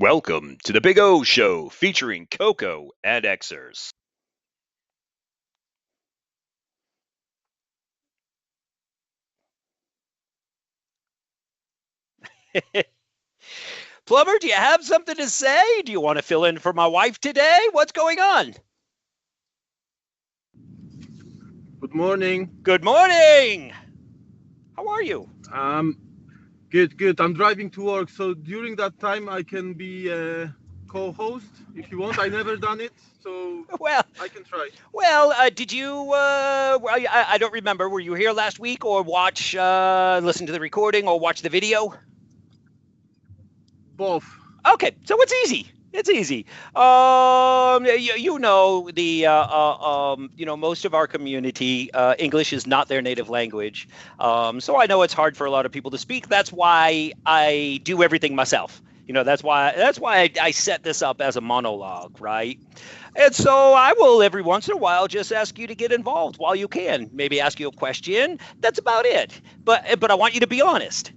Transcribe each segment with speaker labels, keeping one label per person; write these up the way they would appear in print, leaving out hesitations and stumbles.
Speaker 1: Welcome to the Big O Show featuring KOKO and XERS. Plumber, do you have something to say? Do you want to fill in for my wife today? What's going on?
Speaker 2: Good morning.
Speaker 1: Good morning. How are you?
Speaker 2: Good. I'm driving to work, so during that time I can be a co-host if you want. I never done it, so
Speaker 1: Well,
Speaker 2: I can try.
Speaker 1: did you? I don't remember. Were you here last week, or listen to the recording, or watch the video?
Speaker 2: Both.
Speaker 1: Okay, so it's easy. It's easy. You know most of our community, English is not their native language. So I know it's hard for a lot of people to speak. That's why I do everything myself. That's why I set this up as a monologue, right? And so I will every once in a while just ask you to get involved while you can. Maybe ask you a question. That's about it. But I want you to be honest.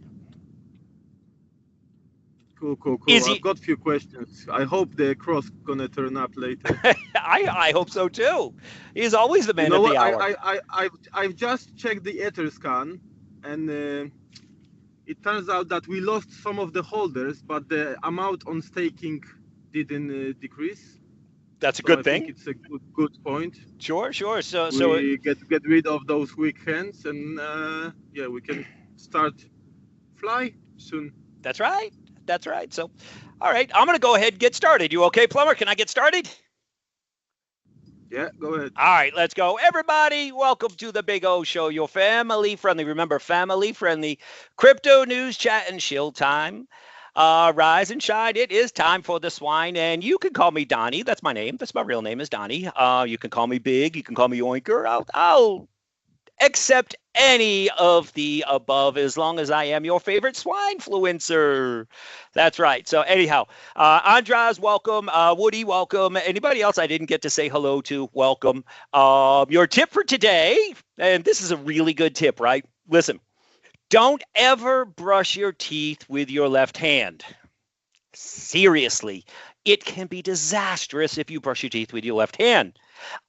Speaker 2: Cool.
Speaker 1: Is
Speaker 2: I've
Speaker 1: he?
Speaker 2: got a few questions. I hope the cross gonna turn up later.
Speaker 1: I hope so too. He's always the
Speaker 2: You
Speaker 1: man
Speaker 2: know
Speaker 1: of the
Speaker 2: what?
Speaker 1: hour.
Speaker 2: I've just checked the ether scan, and it turns out that we lost some of the holders, but the amount on staking didn't decrease.
Speaker 1: That's a
Speaker 2: So I
Speaker 1: good
Speaker 2: think
Speaker 1: thing.
Speaker 2: it's a good point.
Speaker 1: Sure. So
Speaker 2: We get rid of those weak hands, and yeah, we can start fly soon.
Speaker 1: that's right. That's right. So, all right, I'm going to go ahead and get started. You okay, Plumber? Can I get started?
Speaker 2: Yeah, go ahead.
Speaker 1: All right, let's go. Everybody, welcome to the Big O Show, your family friendly. Remember, family friendly crypto news, chat, and shill time. Rise and shine. It is time for the swine, and you can call me Donnie. That's my name. That's my real name is Donnie. You can call me Big. You can call me Oinker. I'll accept any of the above as long as I am your favorite swine influencer. That's right. So anyhow, Andras, welcome. Woody, welcome. Anybody else I didn't get to say hello to, welcome. Your tip for today, and this is a really good tip, right? Listen, don't ever brush your teeth with your left hand. Seriously, it can be disastrous if you brush your teeth with your left hand.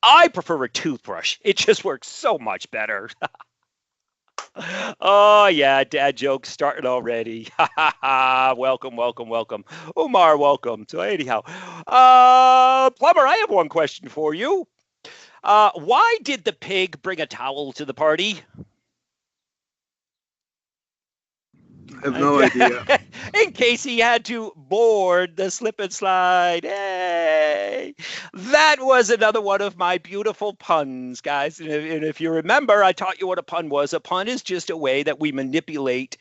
Speaker 1: I prefer a toothbrush. It just works so much better. Oh yeah, dad jokes starting already. Welcome. Omar, welcome. So anyhow, Plumber, I have one question for you. Why did the pig bring a towel to the party?
Speaker 2: I have no idea.
Speaker 1: In case he had to board the slip and slide. Hey, that was another one of my beautiful puns, guys. And if you remember, I taught you what a pun was. A pun is just a way that we manipulate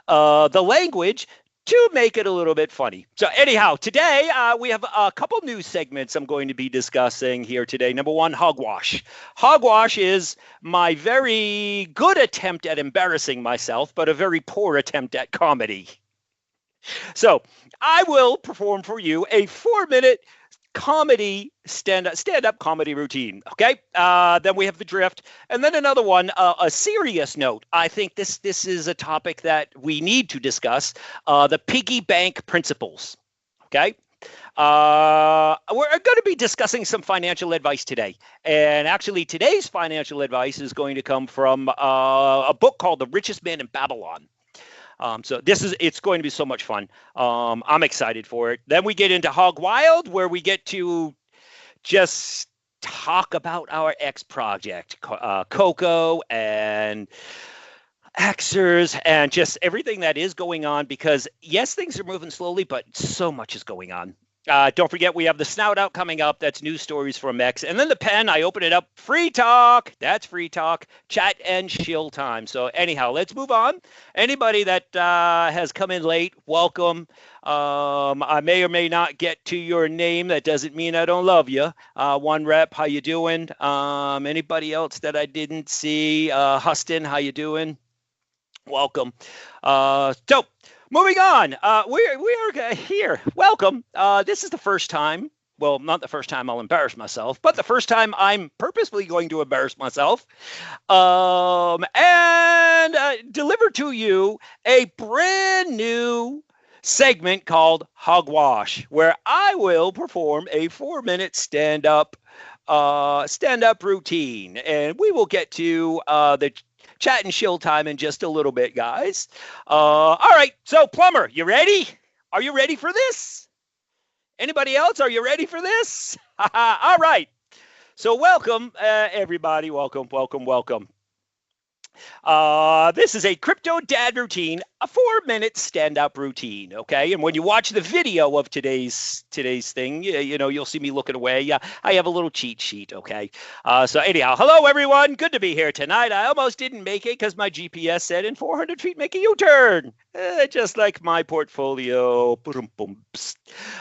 Speaker 1: the language to make it a little bit funny. So anyhow, today we have a couple news segments I'm going to be discussing here today. Number one, hogwash. Hogwash is my very good attempt at embarrassing myself, but a very poor attempt at comedy. So I will perform for you a 4-minute comedy stand-up comedy routine. Okay, then we have the drift, and then another one, a serious note. I think this is a topic that we need to discuss. The piggy bank principles. Okay. We're going to be discussing some financial advice today. And actually, today's financial advice is going to come from a book called The Richest Man in Babylon. So it's going to be so much fun. I'm excited for it. Then we get into Hog Wild, where we get to just talk about our XProject, KOKO and XERS, and just everything that is going on. Because yes, things are moving slowly, but so much is going on. Don't forget, we have the Snout Out coming up. That's news stories from X. And then the pen, I open it up. Free talk. That's free talk. Chat and shill time. So anyhow, let's move on. Anybody that has come in late, welcome. I may or may not get to your name. That doesn't mean I don't love you. One rep, how you doing? Anybody else that I didn't see? Huston, how you doing? Welcome. So moving on, we are here. Welcome. This is the first time. Well, not the first time I'll embarrass myself, but the first time I'm purposefully going to embarrass myself, and deliver to you a brand new segment called Hogwash, where I will perform a 4-minute stand-up routine, and we will get to the chat and shill time in just a little bit, guys. All right, so Plumber, you ready? Are you ready for this? Anybody else? Are you ready for this? All right. So welcome, everybody. Welcome. This is a crypto dad routine, a 4-minute stand-up routine, okay? And when you watch the video of today's thing, you'll see me looking away. I have a little cheat sheet, okay? So anyhow, hello, everyone. Good to be here tonight. I almost didn't make it because my GPS said in 400 feet, make a U-turn. Just like my portfolio.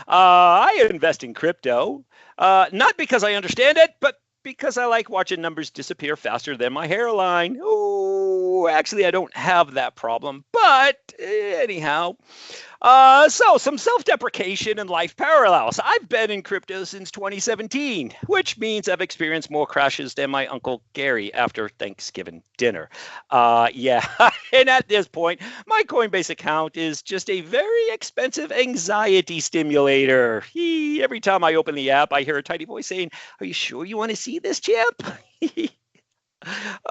Speaker 1: I invest in crypto, not because I understand it, but because I like watching numbers disappear faster than my hairline. Oh, actually, I don't have that problem. But anyhow, so some self-deprecation and life parallels. I've been in crypto since 2017, which means I've experienced more crashes than my Uncle Gary after Thanksgiving dinner. Yeah, and at this point, my Coinbase account is just a very expensive anxiety stimulator. Every time I open the app, I hear a tiny voice saying, "Are you sure you want to see this, champ?"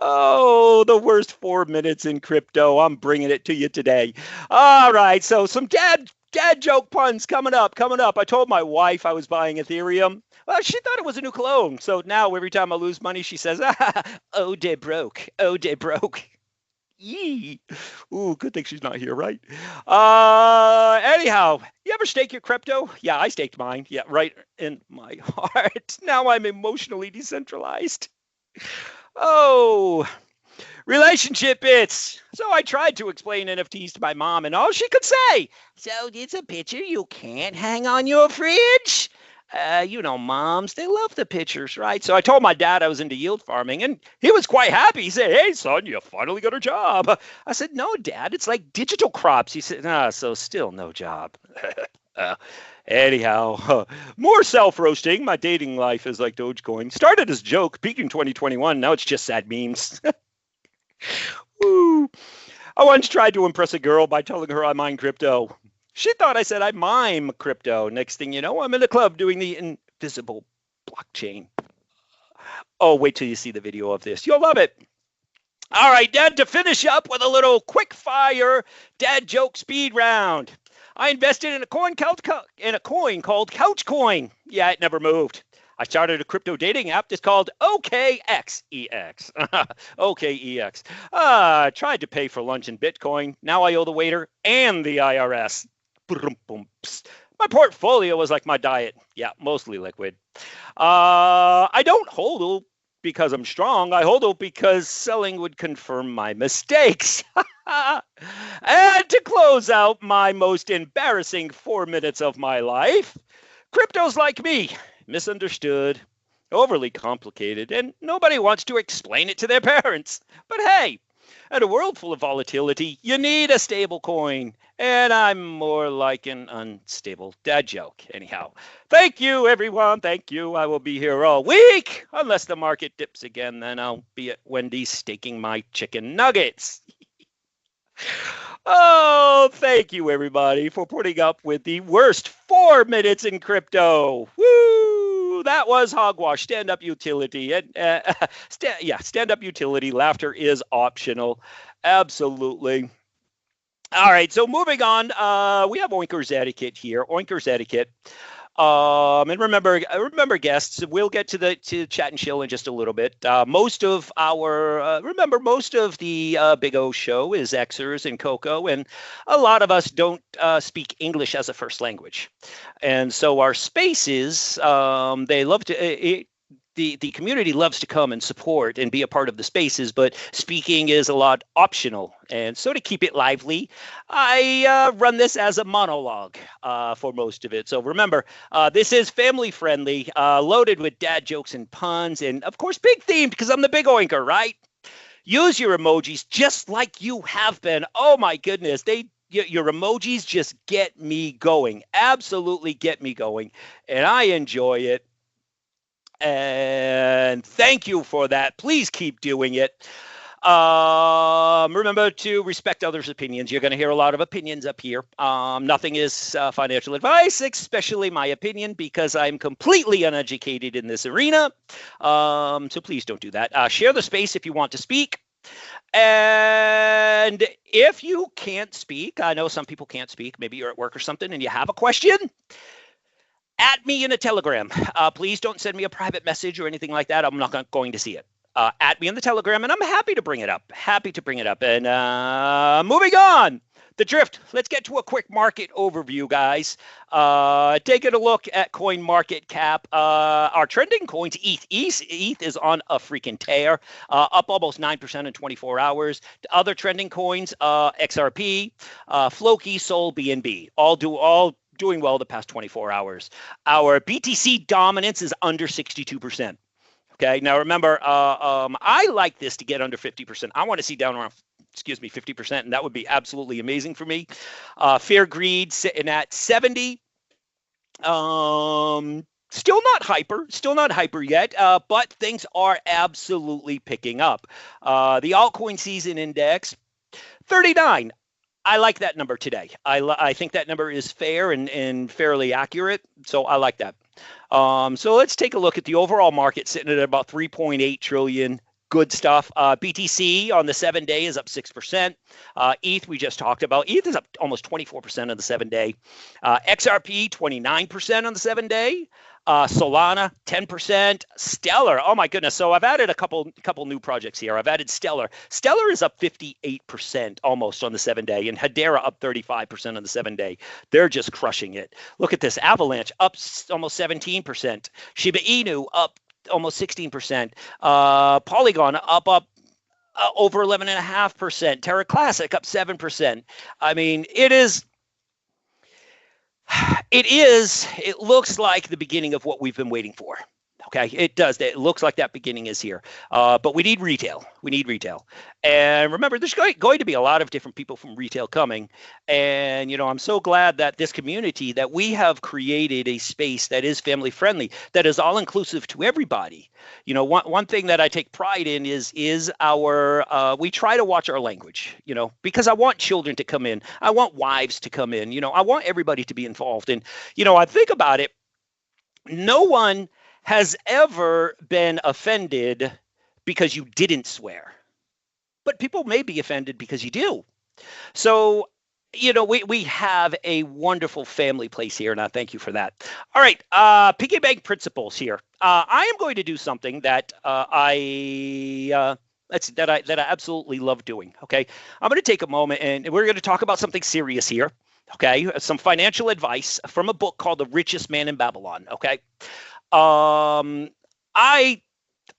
Speaker 1: Oh, the worst 4 minutes in crypto. I'm bringing it to you today. All right, so some dad joke puns coming up. I told my wife I was buying Ethereum. Well, she thought it was a new clone. So now every time I lose money, she says, "Oh, they broke. Yee. Ooh, good thing she's not here, right? Anyhow, you ever stake your crypto? Yeah, I staked mine. Yeah, right in my heart. Now I'm emotionally decentralized. Oh, relationship bits. So I tried to explain NFTs to my mom, and all she could say, "So it's a picture you can't hang on your fridge?" Moms, they love the pictures, right? So I told my dad I was into yield farming, and he was quite happy. He said, "Hey, son, you finally got a job." I said, "No, Dad, it's like digital crops." He said, so still no job." Anyhow, more self-roasting. My dating life is like Dogecoin. Started as a joke, peaked in 2021. Now it's just sad memes. Woo. I once tried to impress a girl by telling her I mine crypto. She thought I said I mime crypto. Next thing you know, I'm in the club doing the invisible blockchain. Oh, wait till you see the video of this. You'll love it. All right, Dad, to finish up with a little quick fire dad joke speed round. I invested in a coin called Couchcoin. Yeah, it never moved. I started a crypto dating app that's called OKXEX. OKEX. Tried to pay for lunch in Bitcoin. Now I owe the waiter and the IRS. My portfolio was like my diet. Yeah, mostly liquid. I don't hold because I'm strong. I hold because selling would confirm my mistakes. And to close out my most embarrassing 4 minutes of my life, crypto's like me, misunderstood, overly complicated, and nobody wants to explain it to their parents. But hey, in a world full of volatility, you need a stable coin, and I'm more like an unstable dad joke. Anyhow, thank you, everyone. Thank you. I will be here all week, unless the market dips again. Then I'll be at Wendy's staking my chicken nuggets. Oh, thank you, everybody, for putting up with the worst 4 minutes in crypto. Woo! That was Hogwash, stand-up utility. And stand-up utility. Laughter is optional. Absolutely. All right, so moving on, we have Oinkers etiquette here. Oinkers etiquette. And remember, guests, we'll get to chat and chill in just a little bit. Most of the Big O show is XERS and KOKO, and a lot of us don't speak English as a first language, and so our spaces, they love to. The community loves to come and support and be a part of the spaces, but speaking is a lot optional. And so to keep it lively, I run this as a monologue for most of it. So remember, this is family friendly, loaded with dad jokes and puns, and of course, big themed because I'm the big oinker, right? Use your emojis just like you have been. Oh my goodness, your emojis just get me going. Absolutely get me going. And I enjoy it. And thank you for that. Please keep doing it. Remember to respect others' opinions. You're going to hear a lot of opinions up here. Nothing is financial advice, especially my opinion, because I'm completely uneducated in this arena. So please don't do that. Share the space if you want to speak. And if you can't speak, I know some people can't speak. Maybe you're at work or something and you have a question. At me in a Telegram. Please don't send me a private message or anything like that. I'm not going to see it. At me in the Telegram, and I'm happy to bring it up. Happy to bring it up. And moving on, the drift. Let's get to a quick market overview, guys. Taking a look at coin market cap. Our trending coins, ETH is on a freaking tear, up almost 9% in 24 hours. The other trending coins, XRP, Floki, Sol, BNB, all doing well the past 24 hours. Our BTC dominance is under 62%. Okay, now remember, I like this to get under 50%. I want to see down around, 50%, and that would be absolutely amazing for me. Fair greed sitting at 70. Still not hyper yet, but things are absolutely picking up. The altcoin season index, 39. I like that number today. I think that number is fair and fairly accurate, so I like that. So let's take a look at the overall market sitting at about 3.8 trillion. Good stuff. BTC on the 7-day is up 6%. ETH we just talked about. ETH is up almost 24% on the 7-day. XRP 29% on the 7-day. Solana 10%. Stellar. Oh my goodness. So I've added a couple new projects here. I've added Stellar. Stellar is up 58% almost on the 7-day, and Hedera up 35% on the 7-day. They're just crushing it. Look at this. Avalanche up almost 17%. Shiba Inu up almost 16%. Polygon up over 11.5%. Terra Classic up 7%. I mean, it looks like the beginning of what we've been waiting for. Okay, it does. It looks like that beginning is here. But we need retail. And remember, there's going to be a lot of different people from retail coming. And, I'm so glad that this community, that we have created a space that is family friendly, that is all inclusive to everybody. One thing that I take pride in is our, we try to watch our language, because I want children to come in. I want wives to come in. I want everybody to be involved. And, I think about it. No one has ever been offended because you didn't swear, but people may be offended because you do. So, we have a wonderful family place here, and I thank you for that. All right, piggy bank principles here. I am going to do something that I absolutely love doing. Okay, I'm going to take a moment, and we're going to talk about something serious here. Okay, some financial advice from a book called The Richest Man in Babylon. Okay. A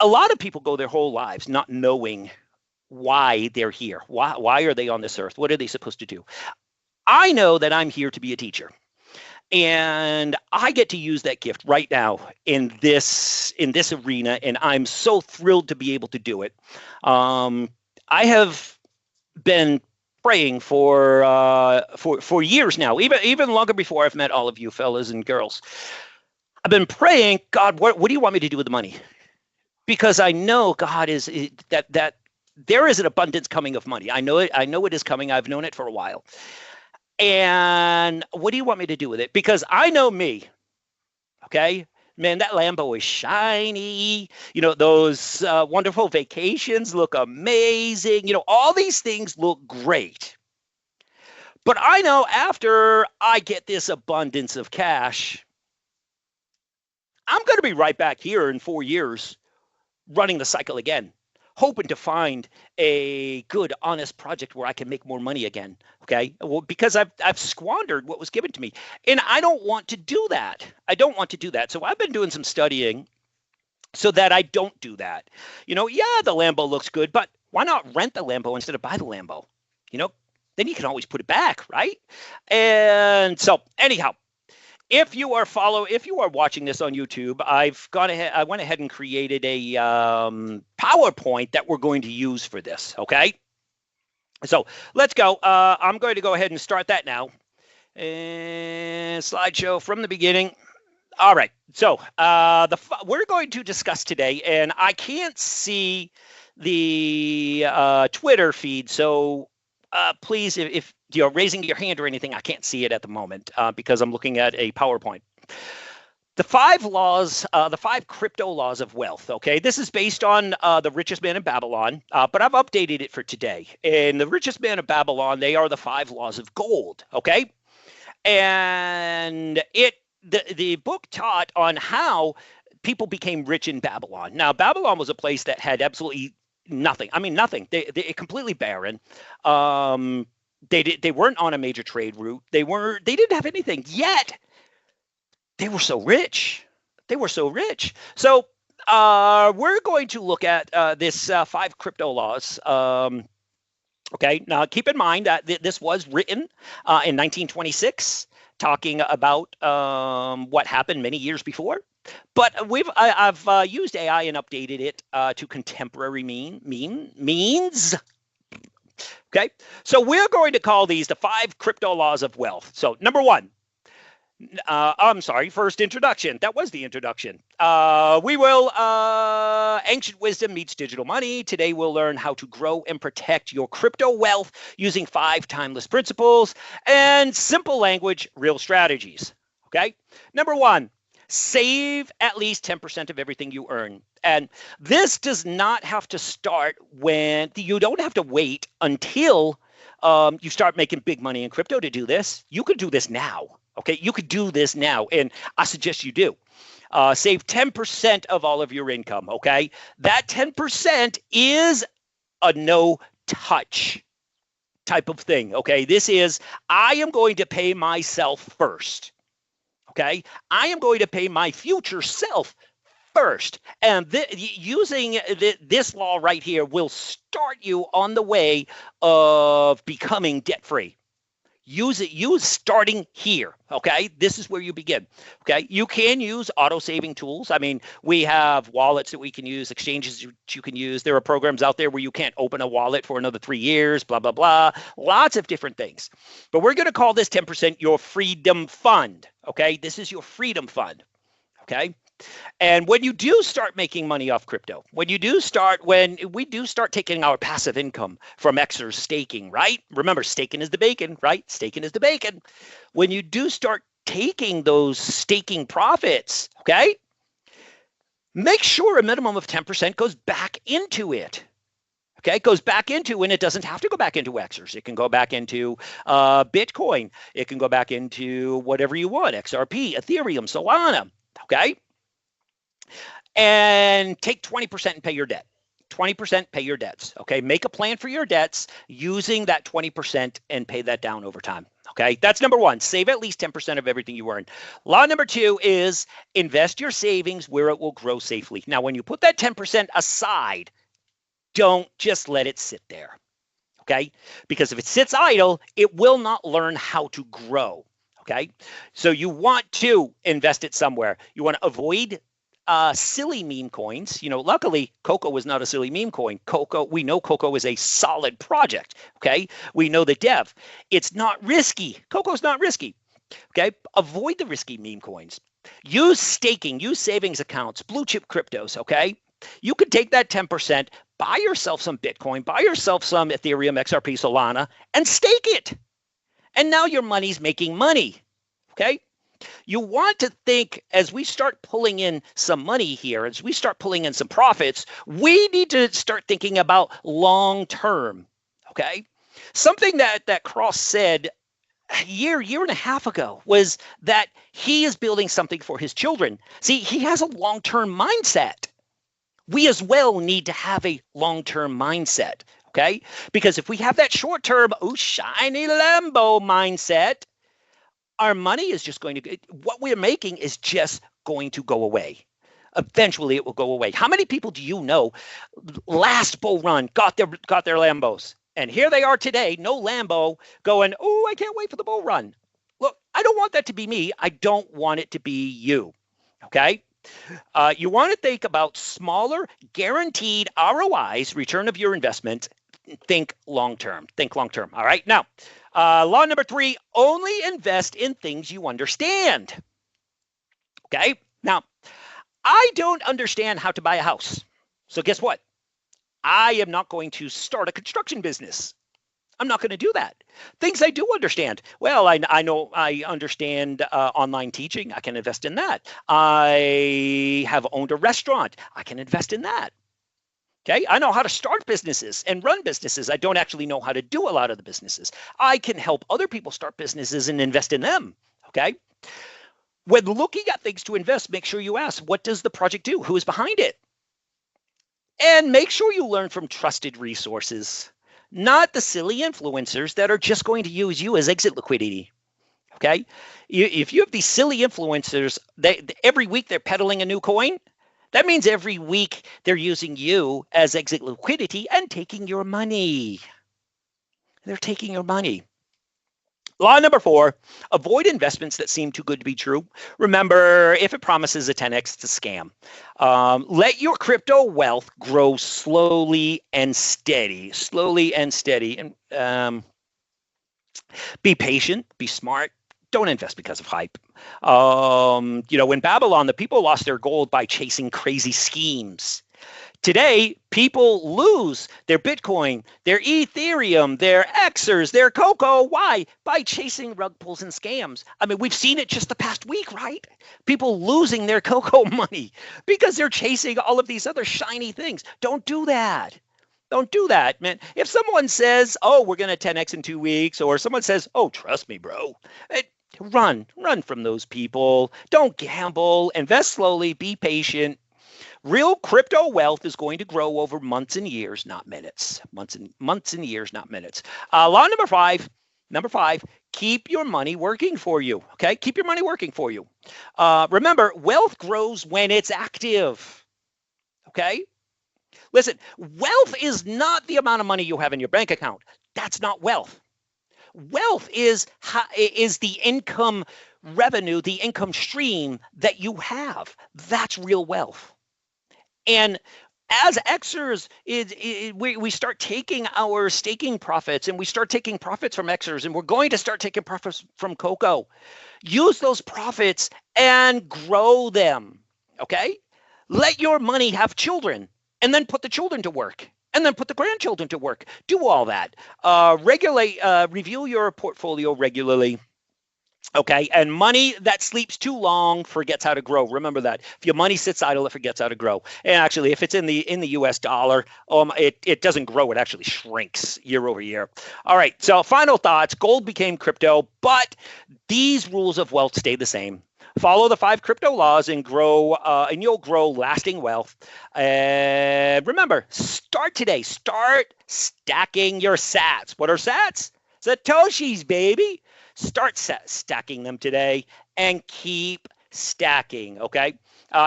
Speaker 1: lot of people go their whole lives not knowing why they're here. Why are they on this earth? What are they supposed to do? I know that I'm here to be a teacher, and I get to use that gift right now in this arena, and I'm so thrilled to be able to do it. I have been praying for years now, even longer before I've met all of you fellas and girls. I've been praying, God, what do you want me to do with the money? Because I know God is that there is an abundance coming of money. I know it is coming. I've known it for a while. And what do you want me to do with it? Because I know me. Okay, man, that Lambo is shiny. Those wonderful vacations look amazing. All these things look great. But I know after I get this abundance of cash, I'm going to be right back here in 4 years running the cycle again, hoping to find a good, honest project where I can make more money again. Okay. Well, because I've squandered what was given to me, and I don't want to do that. So I've been doing some studying so that I don't do that. The Lambo looks good, but why not rent the Lambo instead of buy the Lambo? Then you can always put it back, right? And so anyhow, if you are watching this on YouTube, I went ahead and created a PowerPoint that we're going to use for this. Okay. So let's go. I'm going to go ahead and start that now. And slideshow from the beginning. All right. So we're going to discuss today, and I can't see the Twitter feed. So please, if you're raising your hand or anything, I can't see it at the moment because I'm looking at a PowerPoint. The 5 laws, the 5 crypto laws of wealth. Okay, this is based on the richest man in Babylon, but I've updated it for today. And the richest man of Babylon, they are the 5 laws of gold. Okay, and the book taught on how people became rich in Babylon. Now, Babylon was a place that had absolutely nothing. I mean, nothing. They completely barren. They weren't on a major trade route. They didn't have anything yet. They were so rich. They were so rich. So we're going to look at this 5 crypto laws. Okay, now keep in mind that this was written in 1926, talking about what happened many years before. But I've used AI and updated it to contemporary means. Okay, so we're going to call these the 5 crypto laws of wealth. So number 1. I'm sorry, first introduction. That was the introduction. We will, ancient wisdom meets digital money. Today we'll learn how to grow and protect your crypto wealth using 5 timeless principles and simple language, real strategies. Okay. Number 1, save at least 10% of everything you earn. And this does not have to start when you don't have to wait until you start making big money in crypto to do this. You could do this now. Okay, you could do this now, and I suggest you do. Save 10% of all of your income, okay? That 10% is a no-touch type of thing, okay? This is, I am going to pay myself first, okay? I am going to pay my future self first. And using this law right here will start you on the way of becoming debt-free. Use starting here, okay? This is where you begin, okay? You can use auto-saving tools. I mean, we have wallets that we can use, exchanges that you can use. There are programs out there where you can't open a wallet for another 3 years, blah, blah, blah. Lots of different things. But we're going to call this 10% your freedom fund, okay? This is your freedom fund, okay? And when you do start making money off crypto, when we do start taking our passive income from XERS staking, right? Remember, staking is the bacon, right? Staking is the bacon. When you do start taking those staking profits, okay, make sure a minimum of 10% goes back into it. Okay, it goes back into, and it doesn't have to go back into XERS. It can go back into Bitcoin. It can go back into whatever you want, XRP, Ethereum, Solana, okay? And take 20% and pay your debt. 20% pay your debts, okay? Make a plan for your debts using that 20% and pay that down over time, okay? That's number 1. Save at least 10% of everything you earn. Law number 2 is invest your savings where it will grow safely. Now, when you put that 10% aside, don't just let it sit there, okay? Because if it sits idle, it will not learn how to grow, okay? So you want to invest it somewhere. You want to avoid silly meme coins. You know, luckily, KOKO is not a silly meme coin. We know KOKO is a solid project, okay? We know the dev. It's not risky. KOKO's not risky, okay? Avoid the risky meme coins. Use staking, use savings accounts, blue chip cryptos, okay? You could take that 10%, buy yourself some Bitcoin, buy yourself some Ethereum, XRP, Solana, and stake it. And now your money's making money, okay? You want to think, as we start pulling in some money here, as we start pulling in some profits, we need to start thinking about long term, okay? Something that Cross said a year and a half ago was that he is building something for his children. See, he has a long-term mindset. We as well need to have a long-term mindset, okay? Because if we have that short-term, oh, shiny Lambo mindset, our money is just going to, what we're making is just going to go away. Eventually it will go away. How many people do you know last bull run got their Lambos? And here they are today, no Lambo, going, oh, I can't wait for the bull run. Look, I don't want that to be me. I don't want it to be you, okay? You want to think about smaller, guaranteed ROIs, return of your investment. Think long-term. Think long-term, all right? Now, law number 3, only invest in things you understand. Okay? Now, I don't understand how to buy a house. So guess what? I am not going to start a construction business. I'm not going to do that. Things I do understand. Well, I know I understand online teaching. I can invest in that. I have owned a restaurant. I can invest in that. Okay. I know how to start businesses and run businesses. I don't actually know how to do a lot of the businesses. I can help other people start businesses and invest in them. Okay. When looking at things to invest, make sure you ask, what does the project do? Who is behind it? And make sure you learn from trusted resources, not the silly influencers that are just going to use you as exit liquidity. Okay. If you have these silly influencers, every week they're peddling a new coin. That means every week they're using you as exit liquidity and taking your money. They're taking your money. Law number 4, avoid investments that seem too good to be true. Remember, if it promises a 10x, it's a scam. Let your crypto wealth grow slowly and steady. And be patient, be smart. Don't invest because of hype. In Babylon, the people lost their gold by chasing crazy schemes. Today, people lose their Bitcoin, their Ethereum, their XERS, their KOKO. Why? By chasing rug pulls and scams. I mean, we've seen it just the past week, right? People losing their KOKO money because they're chasing all of these other shiny things. Don't do that. Don't do that, man. If someone says, oh, we're going to 10x in 2 weeks, or someone says, oh, trust me, bro, run from those people. Don't gamble. Invest slowly. Be patient. Real crypto wealth is going to grow over months and years, not minutes. Months and years, not minutes. Law number five, keep your money working for you. Okay, keep your money working for you. Remember, wealth grows when it's active. Okay, listen, wealth is not the amount of money you have in your bank account. That's not wealth. Wealth is the income revenue, the income stream that you have. That's real wealth. And as XERS, we start taking our staking profits and we start taking profits from XERS, and we're going to start taking profits from KOKO. Use those profits and grow them, okay? Let your money have children and then put the children to work and then put the grandchildren to work. Do all that. Review your portfolio regularly. Okay, and money that sleeps too long forgets how to grow. Remember that. If your money sits idle, it forgets how to grow. And actually, if it's in the US dollar, it doesn't grow. It actually shrinks year over year. All right. So final thoughts. Gold became crypto, but these rules of wealth stay the same. Follow the 5 crypto laws and grow, and you'll grow lasting wealth. And remember, start today. Start stacking your sats. What are sats? Satoshis, baby. Start stacking them today and keep stacking, okay?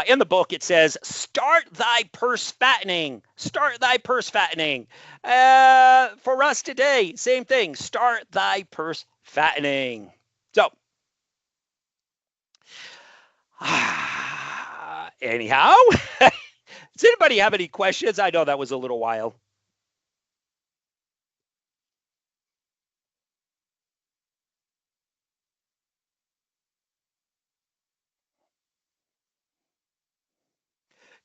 Speaker 1: In the book, it says, start thy purse fattening. Start thy purse fattening. For us today, same thing. Start thy purse fattening. So, anyhow, does anybody have any questions? I know that was a little while.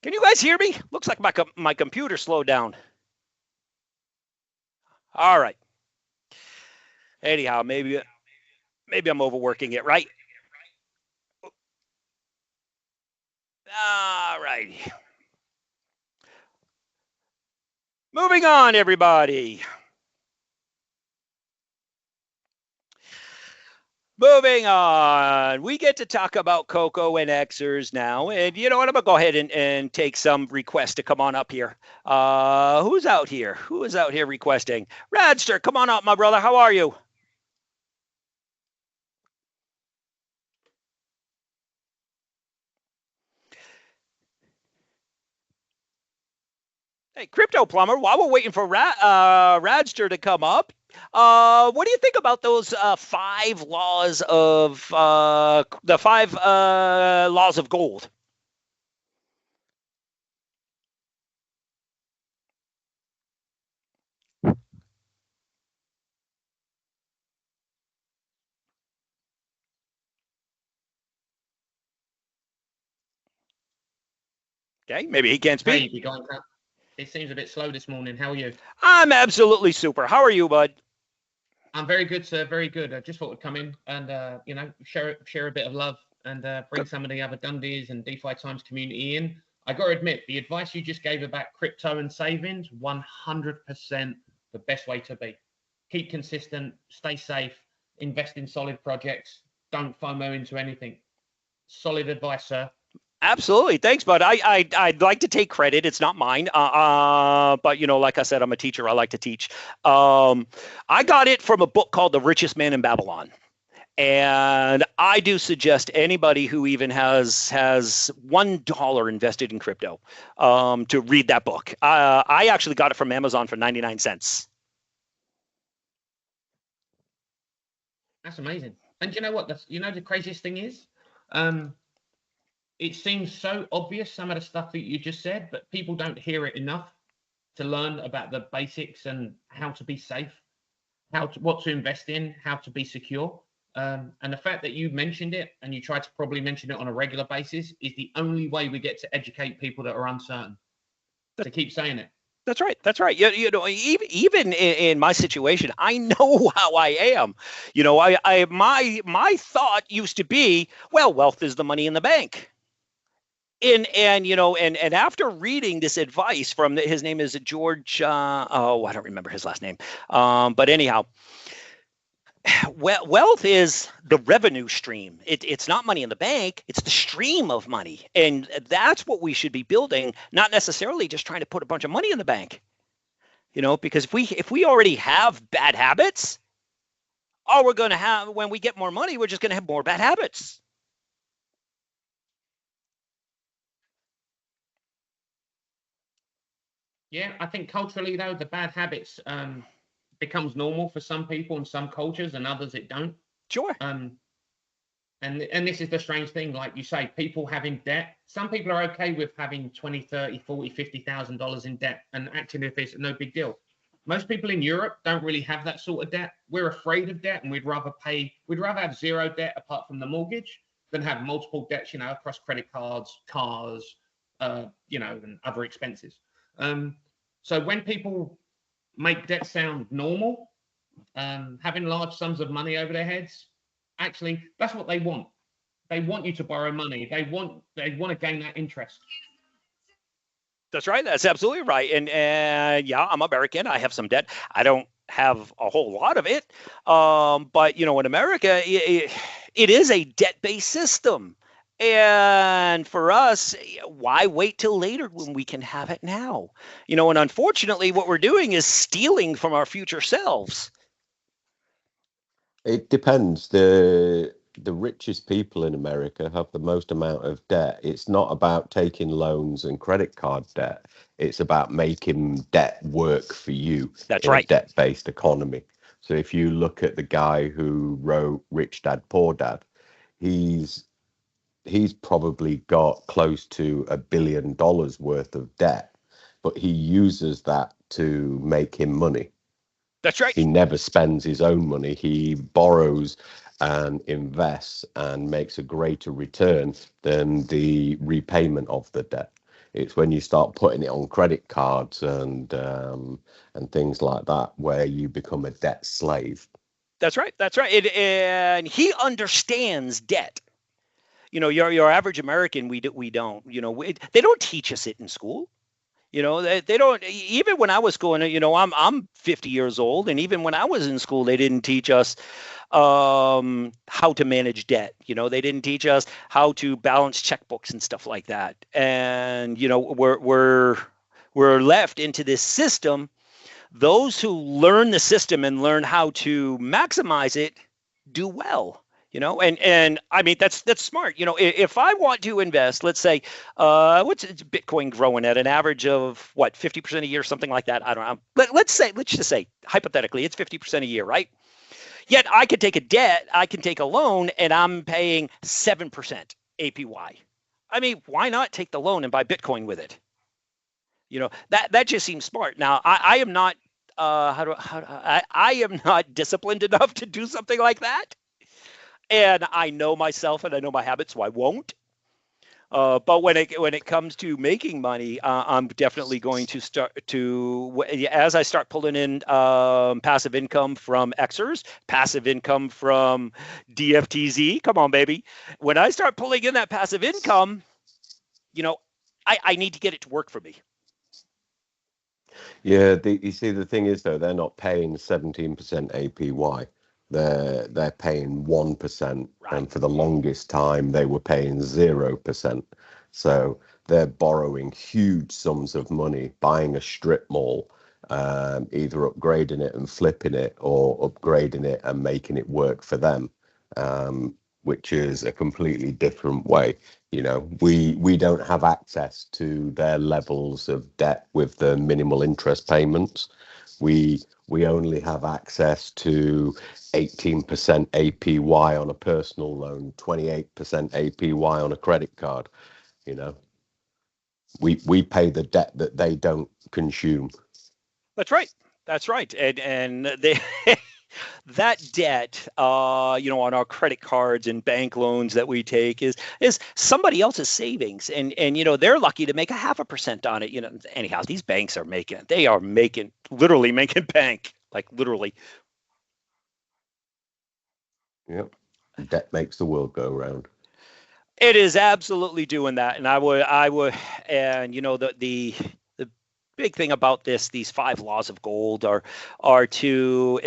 Speaker 1: Can you guys hear me? Looks like my computer slowed down. All right. Anyhow, maybe I'm overworking it, right? All right. Moving on, everybody. Moving on. We get to talk about KOKO and XERS now. And you know what? I'm going to go ahead and take some requests to come on up here. Who's out here? Who is out here requesting? Radster, come on up, my brother. How are you? Hey, Crypto Plumber, while we're waiting for Radster to come up, what do you think about those 5 laws of the 5 laws of gold? Okay, maybe he can't speak.
Speaker 3: Hey, you going, It seems a bit slow this morning. How are you?
Speaker 1: I'm absolutely super. How are you, bud?
Speaker 3: I'm very good, sir. Very good. I just thought I'd come in and share a bit of love and bring some of the other Dundies and DeFi Times community in. I got to admit, the advice you just gave about crypto and savings, 100% the best way to be. Keep consistent, stay safe, invest in solid projects, don't FOMO into anything. Solid advice, sir.
Speaker 1: Absolutely. Thanks, bud. I'd like to take credit. It's not mine. But like I said, I'm a teacher. I like to teach. I got it from a book called The Richest Man in Babylon. And I do suggest anybody who even has $1 invested in crypto to read that book. I actually got it from Amazon for 99 cents.
Speaker 3: That's amazing. And you know what? The craziest thing is, it seems so obvious, some of the stuff that you just said, but people don't hear it enough to learn about the basics and how to be safe, what to invest in, how to be secure. And the fact that you mentioned it and you try to probably mention it on a regular basis is the only way we get to educate people that are uncertain. To keep saying it.
Speaker 1: That's right. That's right. Even in my situation, I know how I am. My thought used to be, well, wealth is the money in the bank. And after reading this advice from his name is George. I don't remember his last name. But anyhow, wealth is the revenue stream. It's not money in the bank. It's the stream of money, and that's what we should be building. Not necessarily just trying to put a bunch of money in the bank. Because if we already have bad habits, all we're going to have when we get more money, we're just going to have more bad habits.
Speaker 3: Yeah, I think culturally, though, the bad habits becomes normal for some people in some cultures, and others it don't.
Speaker 1: Sure.
Speaker 3: And this is the strange thing, like you say, people having debt. Some people are okay with having 20, 30, 40, $50,000 in debt and acting if it's no big deal. Most people in Europe don't really have that sort of debt. We're afraid of debt, and we'd rather have zero debt apart from the mortgage than have multiple debts, across credit cards, cars, and other expenses. So when people make debt sound normal, having large sums of money over their heads, actually, that's what they want. They want you to borrow money. They want to gain that interest.
Speaker 1: That's right. That's absolutely right. And yeah, I'm American. I have some debt. I don't have a whole lot of it. But in America, it is a debt-based system. And for us, why wait till later when we can have it now? And unfortunately, what we're doing is stealing from our future selves.
Speaker 4: It depends. The richest people in America have the most amount of debt. It's not about taking loans and credit card debt. It's about making debt work for you.
Speaker 1: That's
Speaker 4: in
Speaker 1: right.
Speaker 4: A debt-based economy. So if you look at the guy who wrote Rich Dad, Poor Dad, he's probably got close to $1 billion worth of debt, but he uses that to make him money.
Speaker 1: That's right.
Speaker 4: He never spends his own money. He borrows and invests and makes a greater return than the repayment of the debt. It's when you start putting it on credit cards and things like that where you become a debt slave.
Speaker 1: That's right. That's right. And he understands debt. Your average American, we don't. They don't teach us it in school. They don't. Even when I was going, I'm 50 years old, and even when I was in school, they didn't teach us how to manage debt. They didn't teach us how to balance checkbooks and stuff like that. And we're left into this system. Those who learn the system and learn how to maximize it do well. And I mean, that's smart. If I want to invest, let's say, what's Bitcoin growing at an average of 50% a year, something like that. I don't know. Let's just say hypothetically, it's 50% a year, right? Yet I could take a debt, I can take a loan, and I'm paying 7% APY. I mean, why not take the loan and buy Bitcoin with it? That just seems smart. Now, I am not, I am not disciplined enough to do something like that. And I know myself and I know my habits, so I won't. But when it comes to making money, I'm definitely going to start to, as I start pulling in passive income from XERS, passive income from DFTZ. Come on, baby. When I start pulling in that passive income, I need to get it to work for me.
Speaker 4: Yeah, you see, the thing is though, they're not paying 17% APY. They're paying 1%,
Speaker 1: Right.
Speaker 4: and for the longest time they were paying 0%. So they're borrowing huge sums of money, buying a strip mall, either upgrading it and flipping it, or upgrading it and making it work for them, which is a completely different way. We don't have access to their levels of debt with the minimal interest payments. We only have access to 18% APY on a personal loan, 28% APY on a credit card. We pay the debt that they don't consume.
Speaker 1: That's right. That's right. And they that debt, on our credit cards and bank loans that we take is somebody else's savings, and they're lucky to make 0.5% on it. Anyhow, these banks are literally making bank, like literally.
Speaker 4: Yep. Debt makes the world go round.
Speaker 1: It is absolutely doing that, and I would, and the big thing about these 5 laws of gold are to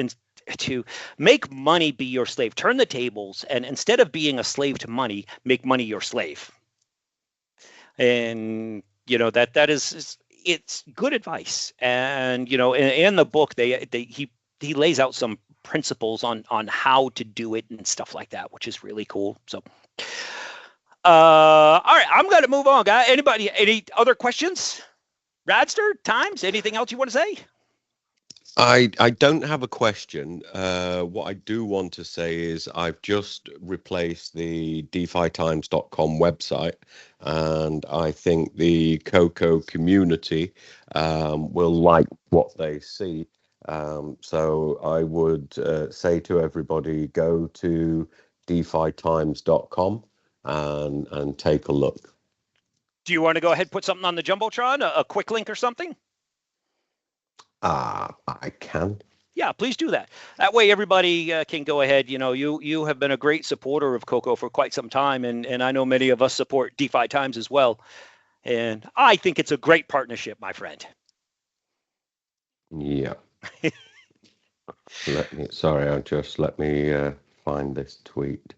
Speaker 1: make money be your slave. Turn the tables, and instead of being a slave to money, make money your slave. And that is it's good advice. And in the book he lays out some principles on how to do it and stuff like that, which is really cool. So all right, I'm going to move on, guys. Any other questions? Radster, Times, anything else you want to say?
Speaker 4: I don't have a question. What I do want to say is I've just replaced the DeFiTimes.com website, and I think the KOKO community will like what they see. So I would say to everybody, go to DeFiTimes.com and take a look.
Speaker 1: Do you want to go ahead and put something on the Jumbotron, a quick link or something?
Speaker 4: I can.
Speaker 1: Yeah, please do that. That way everybody can go ahead. You have been a great supporter of KOKO for quite some time, and I know many of us support DeFi Times as well. And I think it's a great partnership, my friend.
Speaker 4: Yeah. Let me find this tweet.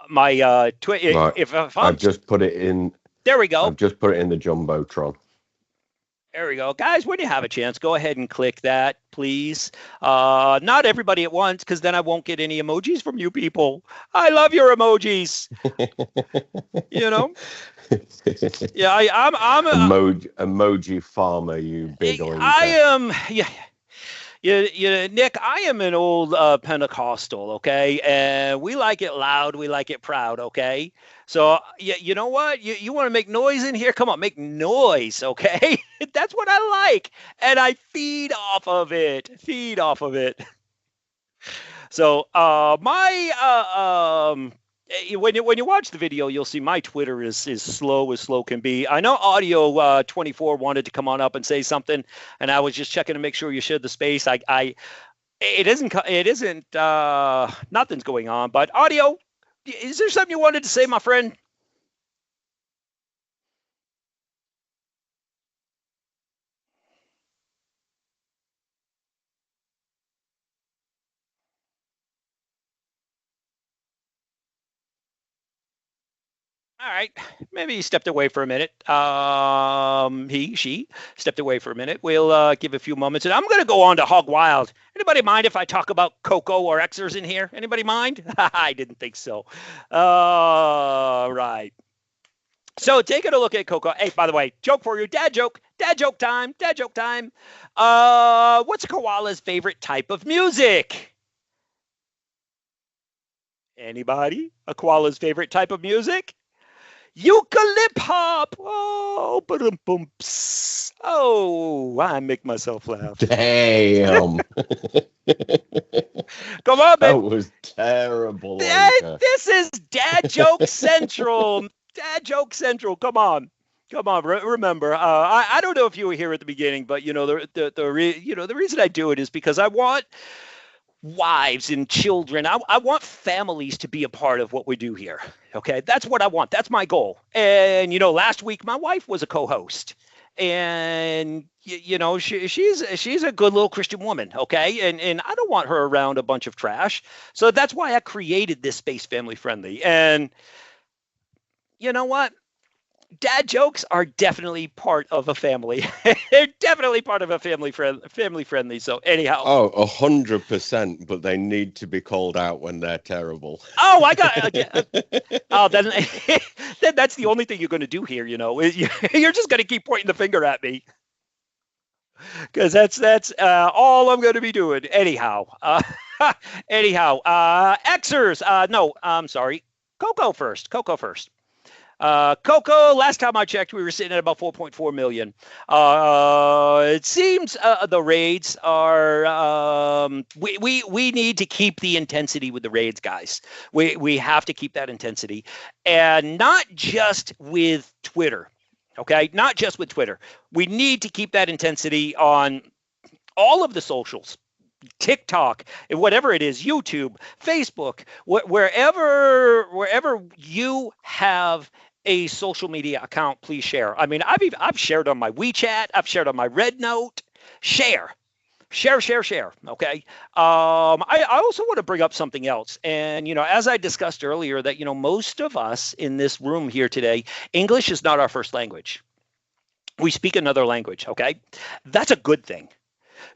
Speaker 1: My tweet.
Speaker 4: Right.
Speaker 1: If
Speaker 4: I've just put it in.
Speaker 1: There we go.
Speaker 4: I've just put it in the Jumbotron.
Speaker 1: There we go. Guys, when you have a chance, go ahead and click that, please. Not everybody at once, because then I won't get any emojis from you people. I love your emojis. Yeah, I'm a
Speaker 4: emoji farmer, you big oinker.
Speaker 1: I am, yeah, Nick, I am an old Pentecostal, okay? And we like it loud, we like it proud, okay? So, you know what? You want to make noise in here? Come on, make noise, okay? That's what I like. And I feed off of it. So, when you watch the video, you'll see my Twitter is slow as slow can be. I know Audio 24 wanted to come on up and say something, and I was just checking to make sure you shared the space. It isn't nothing's going on, but Audio, is there something you wanted to say, my friend? All right, maybe he stepped away for a minute. She stepped away for a minute. We'll give a few moments, and I'm going to go on to Hog Wild. Anybody mind if I talk about KOKO or XERS in here? Anybody mind? I didn't think so. Right. So taking a look at KOKO. Hey, by the way, joke for you. Dad joke time. What's a koala's favorite type of music? Anybody? A koala's favorite type of music? Eucalypt hop. Oh, ba-dum-bum-ps. Oh, I make myself laugh.
Speaker 4: Damn.
Speaker 1: Come on,
Speaker 4: That
Speaker 1: man.
Speaker 4: was terrible. Oinker.
Speaker 1: This is Dad Joke Central. Dad Joke Central. Come on. Come on. Remember, I don't know if you were here at the beginning, but you know the reason I do it is because I want wives and children. I want families to be a part of what we do here. Okay, that's what I want. That's my goal. And you know, last week my wife was a co-host, and you know she's a good little Christian woman. Okay, and I don't want her around a bunch of trash. So that's why I created this space, family friendly. And you know what? Dad jokes are definitely part of a family. They're definitely part of a family friendly. So anyhow.
Speaker 4: Oh, 100%, but they need to be called out when they're terrible.
Speaker 1: Oh, I got. Oh, then that's the only thing you're going to do here. You know, you're just going to keep pointing the finger at me, because that's all I'm going to be doing. Anyhow, XERS. No, I'm sorry. KOKO first. KOKO first. KOKO, last time I checked, we were sitting at about 4.4 million. It seems the raids are, we need to keep the intensity with the raids, guys. We have to keep that intensity, and not just with Twitter. Okay, not just with Twitter. We need to keep that intensity on all of the socials. TikTok, whatever it is, YouTube, Facebook, wherever you have a social media account, please share. I mean, I've shared on my WeChat, I've shared on my Red Note. Share. Okay. I also want to bring up something else. And, you know, as I discussed earlier, that, you know, most of us in this room here today, English is not our first language. We speak another language. Okay. That's a good thing.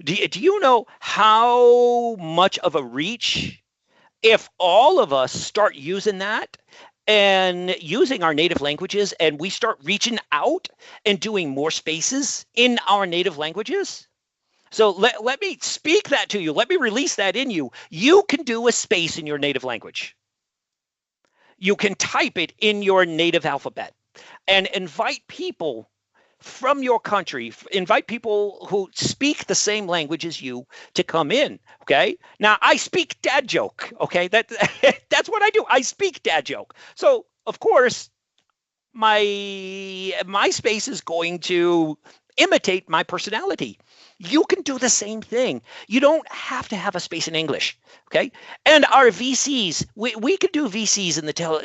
Speaker 1: Do you know how much of a reach if all of us start using that and using our native languages, and we start reaching out and doing more spaces in our native languages? So let me speak that to you. Let me release that in you. You can do a space in your native language. You can type it in your native alphabet and invite people from your country, invite people who speak the same language as you to come in. Okay. Now I speak dad joke. Okay. That's what I do. I speak dad joke. So of course my space is going to imitate my personality. You can do the same thing. You don't have to have a space in English. Okay. And our VCs, we can do VCs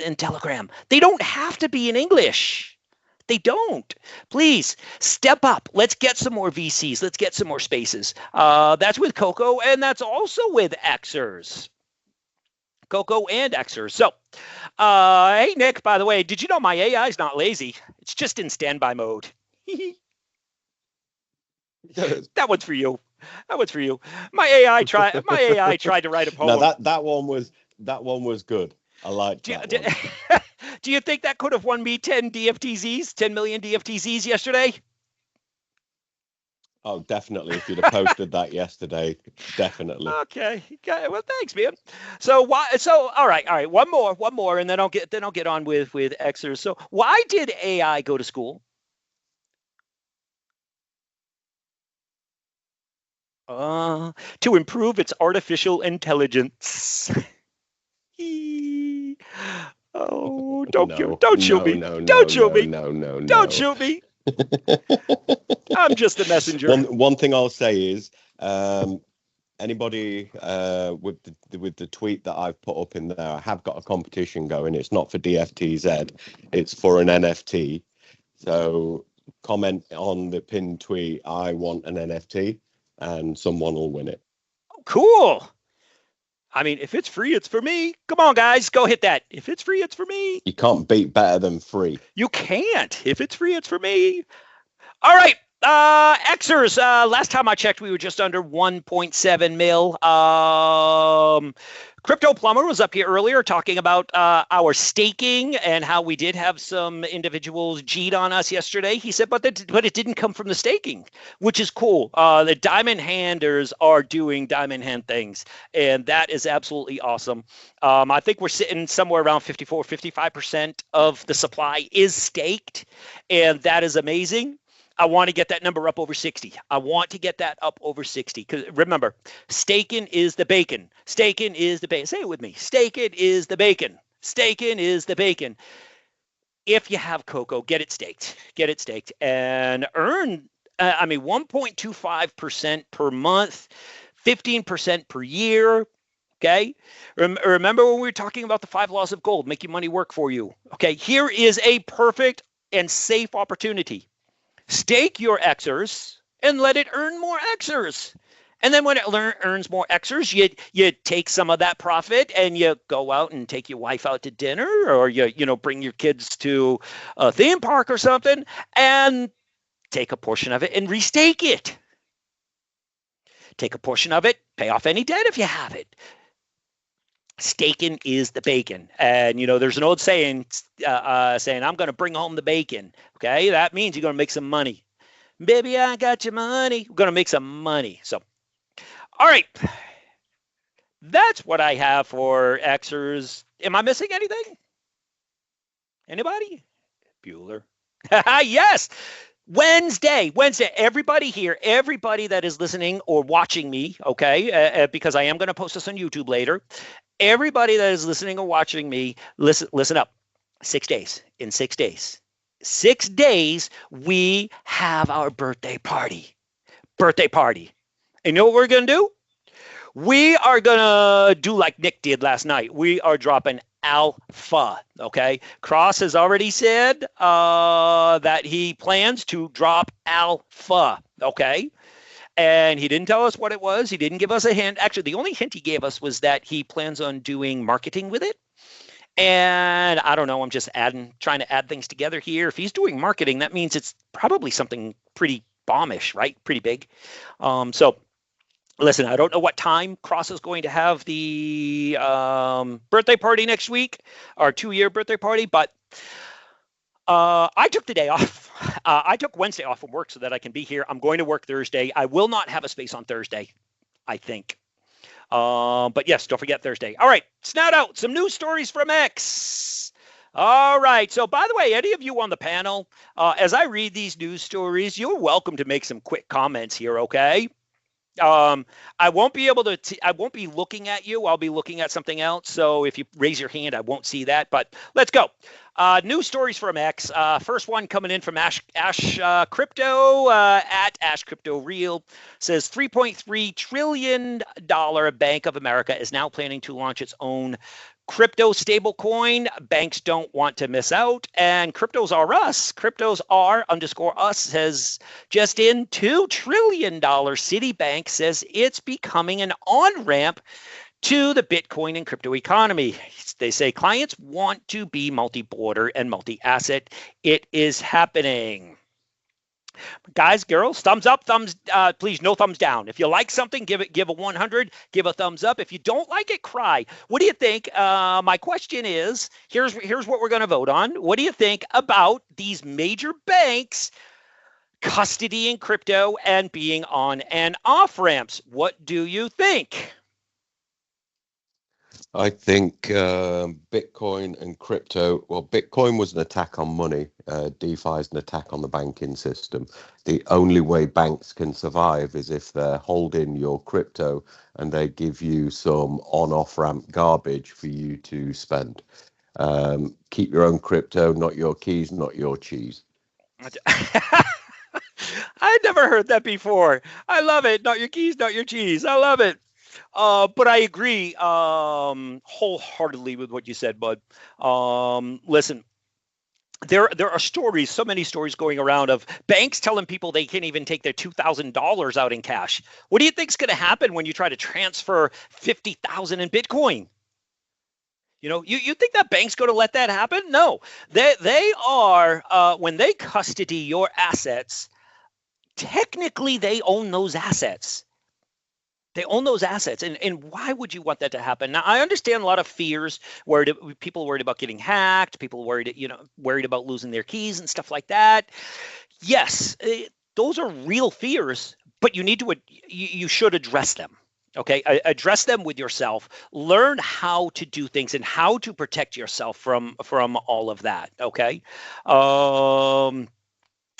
Speaker 1: in Telegram. They don't have to be in English. They don't. Please step up. Let's get some more VCs. Let's get some more spaces. That's with KOKO, and that's also with XERS. KOKO and XERS. So, hey, Nick, by the way, did you know my AI is not lazy? It's just in standby mode. That one's for you. That one's for you. My AI tried to write a poem.
Speaker 4: No, that one was good. I liked that one.
Speaker 1: Do you think that could have won me 10 DFTZs, 10 million DFTZs yesterday?
Speaker 4: Oh, definitely. If you'd have posted that yesterday, definitely.
Speaker 1: Okay. Well, thanks, man. So all right. One more, and then I'll get on with XERS. So why did AI go to school? To improve its artificial intelligence. Oh, don't shoot me. Don't shoot me. Don't shoot me. I'm just a messenger.
Speaker 4: One thing I'll say is, anybody with the tweet that I've put up in there, I have got a competition going. It's not for DFTZ, it's for an NFT. So comment on the pinned tweet, I want an NFT, and someone will win it.
Speaker 1: Oh, cool. I mean, if it's free, it's for me. Come on, guys, go hit that. If it's free, it's for me.
Speaker 4: You can't beat better than free.
Speaker 1: You can't. If it's free, it's for me. All right. XERS, last time I checked, we were just under 1.7 mil. Crypto Plumber was up here earlier talking about our staking and how we did have some individuals cheat on us yesterday. He said, but it didn't come from the staking, which is cool. The diamond handers are doing diamond hand things, and that is absolutely awesome. I think we're sitting somewhere around 54, 55% of the supply is staked, and that is amazing. I want to get that number up over 60. I want to get that up over 60. Because remember, staking is the bacon. Staking is the bacon. Say it with me. Staking is the bacon. Staking is the bacon. If you have KOKO, get it staked. Get it staked and earn, 1.25% per month, 15% per year. Okay. Remember when we were talking about the 5 laws of gold, making money work for you. Okay. Here is a perfect and safe opportunity. Stake your XERS and let it earn more XERS. And then when it earns more XERS, you take some of that profit and you go out and take your wife out to dinner, or you bring your kids to a theme park or something, and take a portion of it and restake it. Take a portion of it, pay off any debt if you have it. Staking is the bacon. And, there's an old saying saying, I'm going to bring home the bacon. Okay, that means you're going to make some money. Baby, I got your money. We're going to make some money. So, all right. That's what I have for XERS. Am I missing anything? Anybody? Bueller. Yes. Wednesday, everybody here, everybody that is listening or watching me, okay, because I am going to post this on YouTube later. Everybody that is listening or watching me, listen up. 6 days. In 6 days. 6 days, we have our birthday party. Birthday party. And you know what we're going to do? We are going to do like Nick did last night. We are dropping alpha, okay? Cross has already said that he plans to drop alpha, okay? And he didn't tell us what it was. He didn't give us a hint. Actually, the only hint he gave us was that he plans on doing marketing with it. And I don't know, I'm just trying to add things together here. If he's doing marketing, that means it's probably something pretty bombish, right? Pretty big. So listen, I don't know what time Cross is going to have the birthday party next week, our 2-year birthday party, but I took the day off. I took Wednesday off from work so that I can be here. I'm going to work Thursday. I will not have a space on Thursday, I think. But yes, don't forget Thursday. All right, snout out some news stories from X. All right. So by the way, any of you on the panel, as I read these news stories, you're welcome to make some quick comments here, okay? I won't be able to, I won't be looking at you. I'll be looking at something else. So if you raise your hand, I won't see that, but let's go. News stories from X. First one coming in from Ash Crypto, at Ash Crypto Real, says $3.3 trillion Bank of America is now planning to launch its own crypto stablecoin. Banks don't want to miss out. And Cryptos Are Us, Cryptos Are _ us has just in $2 trillion. Citibank says it's becoming an on-ramp to the Bitcoin and crypto economy. They say clients want to be multi-border and multi-asset. It is happening. Guys, girls, thumbs up, please, no thumbs down. If you like something, give a 100, give a thumbs up. If you don't like it, cry. What do you think? My question is, here's what we're going to vote on. What do you think about these major banks custodying crypto and being on and off ramps? What do you think?
Speaker 4: I think Bitcoin and crypto, well, Bitcoin was an attack on money. DeFi is an attack on the banking system. The only way banks can survive is if they're holding your crypto and they give you some on-off ramp garbage for you to spend. Keep your own crypto, not your keys, not your cheese.
Speaker 1: I'd never heard that before. I love it. Not your keys, not your cheese. I love it. But I agree wholeheartedly with what you said, bud. Listen, there are stories, so many stories going around of banks telling people they can't even take their $2,000 out in cash. What do you think's going to happen when you try to transfer $50,000 in Bitcoin? You think that bank's going to let that happen? No, they are when they custody your assets. technically they own those assets. They own those assets. And why would you want that to happen? Now, I understand a lot of fears, people worried about getting hacked, people worried about losing their keys and stuff like that. Yes, those are real fears, but you should address them. Okay, address them with yourself. Learn how to do things and how to protect yourself from all of that. Okay.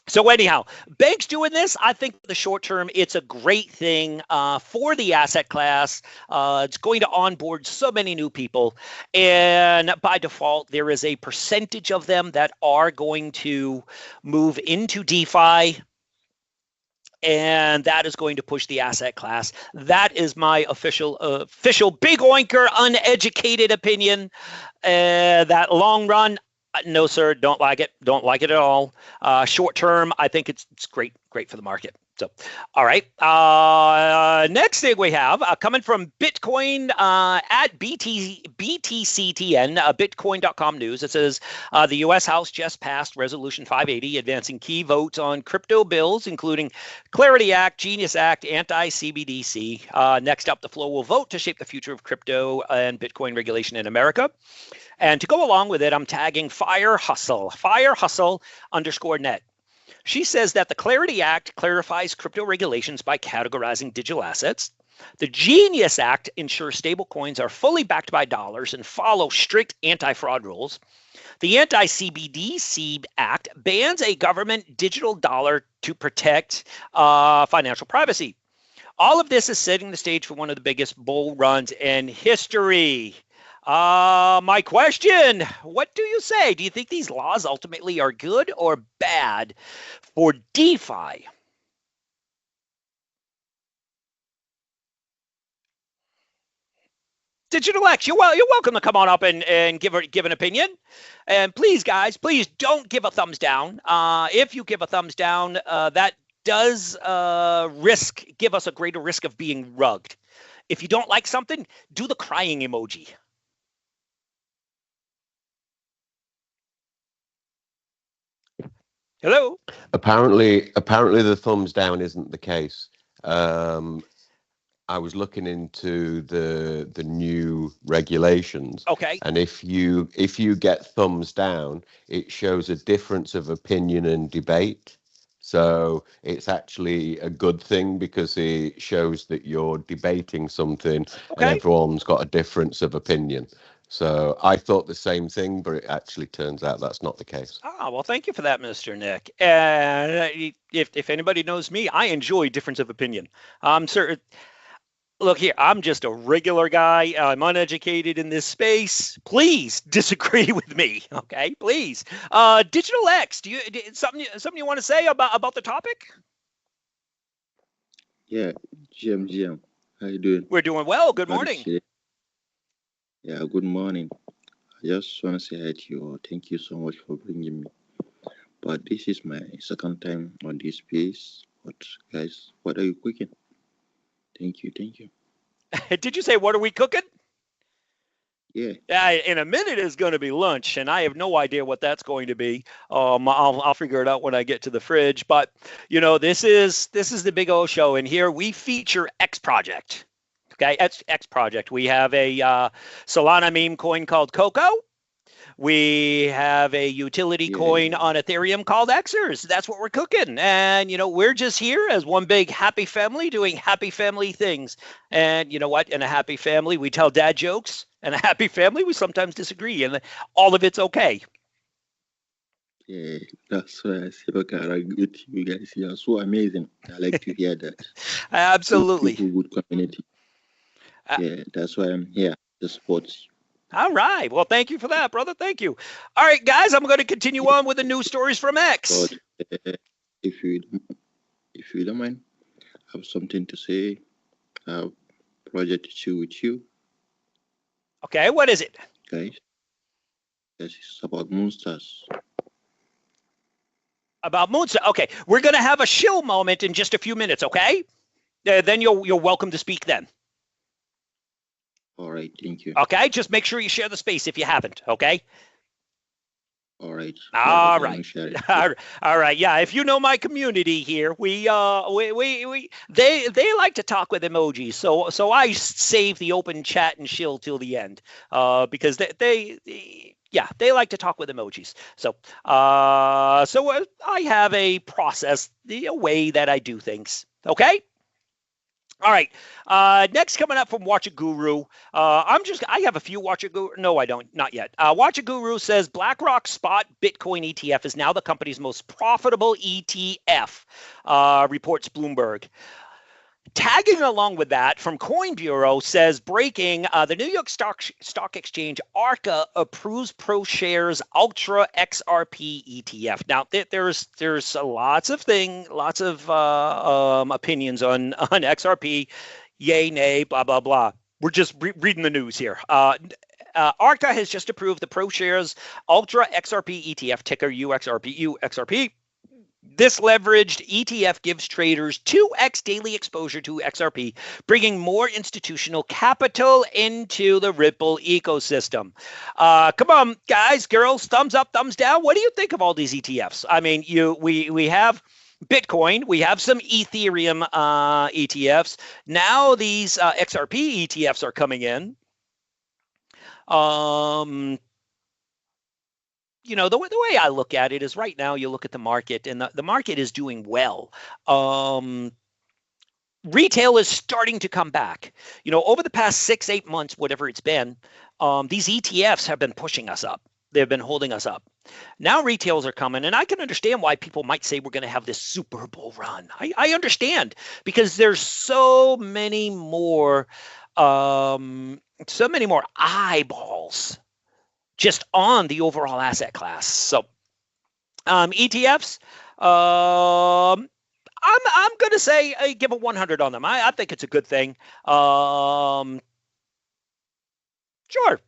Speaker 1: So anyhow, banks doing this, I think for the short term, it's a great thing for the asset class. It's going to onboard so many new people. And by default, there is a percentage of them that are going to move into DeFi. And that is going to push the asset class. That is my official big oinker, uneducated opinion. That long run, no, sir, don't like it. Don't like it at all. Short term, I think it's great for the market. So, all right. Next thing we have coming from Bitcoin at BTCTN, Bitcoin.com news. It says the U.S. House just passed Resolution 580, advancing key votes on crypto bills, including Clarity Act, Genius Act, anti-CBDC. Next up, the floor will vote to shape the future of crypto and Bitcoin regulation in America. And to go along with it, I'm tagging Fire Hustle _net. She says that the Clarity Act clarifies crypto regulations by categorizing digital assets. The Genius Act ensures stablecoins are fully backed by dollars and follow strict anti-fraud rules. The Anti-CBDC Act bans a government digital dollar to protect financial privacy. All of this is setting the stage for one of the biggest bull runs in history. My question, what do you say? Do you think these laws ultimately are good or bad for DeFi? Digital X, you're welcome to come on up and give an opinion. And please, guys, please don't give a thumbs down. If you give a thumbs down, that does give us a greater risk of being rugged. If you don't like something, do the crying emoji. Hello?
Speaker 4: Apparently the thumbs down isn't the case. I was looking into the new regulations.
Speaker 1: Okay.
Speaker 4: And if you get thumbs down, it shows a difference of opinion and debate. So it's actually a good thing because it shows that you're debating something and everyone's got a difference of opinion. So I thought the same thing, but it actually turns out that's not the case.
Speaker 1: Ah, well, thank you for that, Mr. Nick. And if anybody knows me, I enjoy difference of opinion. Look here, I'm just a regular guy. I'm uneducated in this space. Please disagree with me, okay? Please. Digital X, something you want to say about the topic?
Speaker 5: Yeah, GM, how you doing?
Speaker 1: We're doing well. Good morning.
Speaker 5: Yeah, good morning. I just want to say hi to you all. Thank you so much for bringing me. But this is my second time on this space. But guys, what are you cooking? Thank you.
Speaker 1: Did you say, what are we cooking?
Speaker 5: Yeah.
Speaker 1: In a minute is going to be lunch, and I have no idea what that's going to be. I'll figure it out when I get to the fridge. But this is the Big O Show, and here we feature XProject. Okay, XProject. We have a Solana meme coin called KOKO. We have a utility coin on Ethereum called XERS. That's what we're cooking. And, we're just here as one big happy family doing happy family things. And you know what? In a happy family, we tell dad jokes. In a happy family, we sometimes disagree. And all of it's okay.
Speaker 5: Yeah, that's why I say, okay, I agree with you guys. You are so amazing. I like to hear that.
Speaker 1: Absolutely.
Speaker 5: Good community. Yeah, that's why I'm here to support you.
Speaker 1: All right. Well, thank you for that, brother. Thank you. All right, guys, I'm going to continue on with the news stories from X.
Speaker 5: But if you don't mind, I have something to say. I have a project to share with you.
Speaker 1: Okay, what is it?
Speaker 5: Guys, this is about monsters.
Speaker 1: About Moonstone. Okay, we're going to have a shill moment in just a few minutes, okay? Then you're welcome to speak then.
Speaker 5: All right, thank you.
Speaker 1: Okay, just make sure you share the space if you haven't, okay?
Speaker 5: All right.
Speaker 1: All
Speaker 5: Can you
Speaker 1: right.
Speaker 5: share it?
Speaker 1: All right. Yeah. If you know my community here, they like to talk with emojis. So I save the open chat and shill till the end, because they like to talk with emojis. So I have a process, a way that I do things. Okay. All right. Next, coming up from Watch a Guru. I have a few Watch a Guru. No, I don't. Not yet. Watch a Guru says BlackRock Spot Bitcoin ETF is now the company's most profitable ETF, reports Bloomberg. Tagging along with that from Coin Bureau says breaking, the New York Stock Exchange ARCA approves ProShares Ultra XRP ETF. Now there's lots of opinions on XRP, yay, nay, blah blah blah. We're just reading the news here. ARCA has just approved the ProShares Ultra XRP ETF, ticker UXRP. This leveraged ETF gives traders 2x daily exposure to XRP, bringing more institutional capital into the Ripple ecosystem. Come on, guys, girls, thumbs up, thumbs down. What do you think of all these ETFs? I mean, we have Bitcoin, we have some Ethereum ETFs. Now these XRP ETFs are coming in. The way I look at it is right now you look at the market, and the market is doing well. Retail is starting to come back. Over the past 6-8 months, whatever it's been, these ETFs have been pushing us up. They've been holding us up. Now retails are coming, and I can understand why people might say we're going to have this Super Bowl run. I understand, because there's so many more eyeballs just on the overall asset class. So ETFs, I'm going to say give a 100 on them. I think it's a good thing. Sure.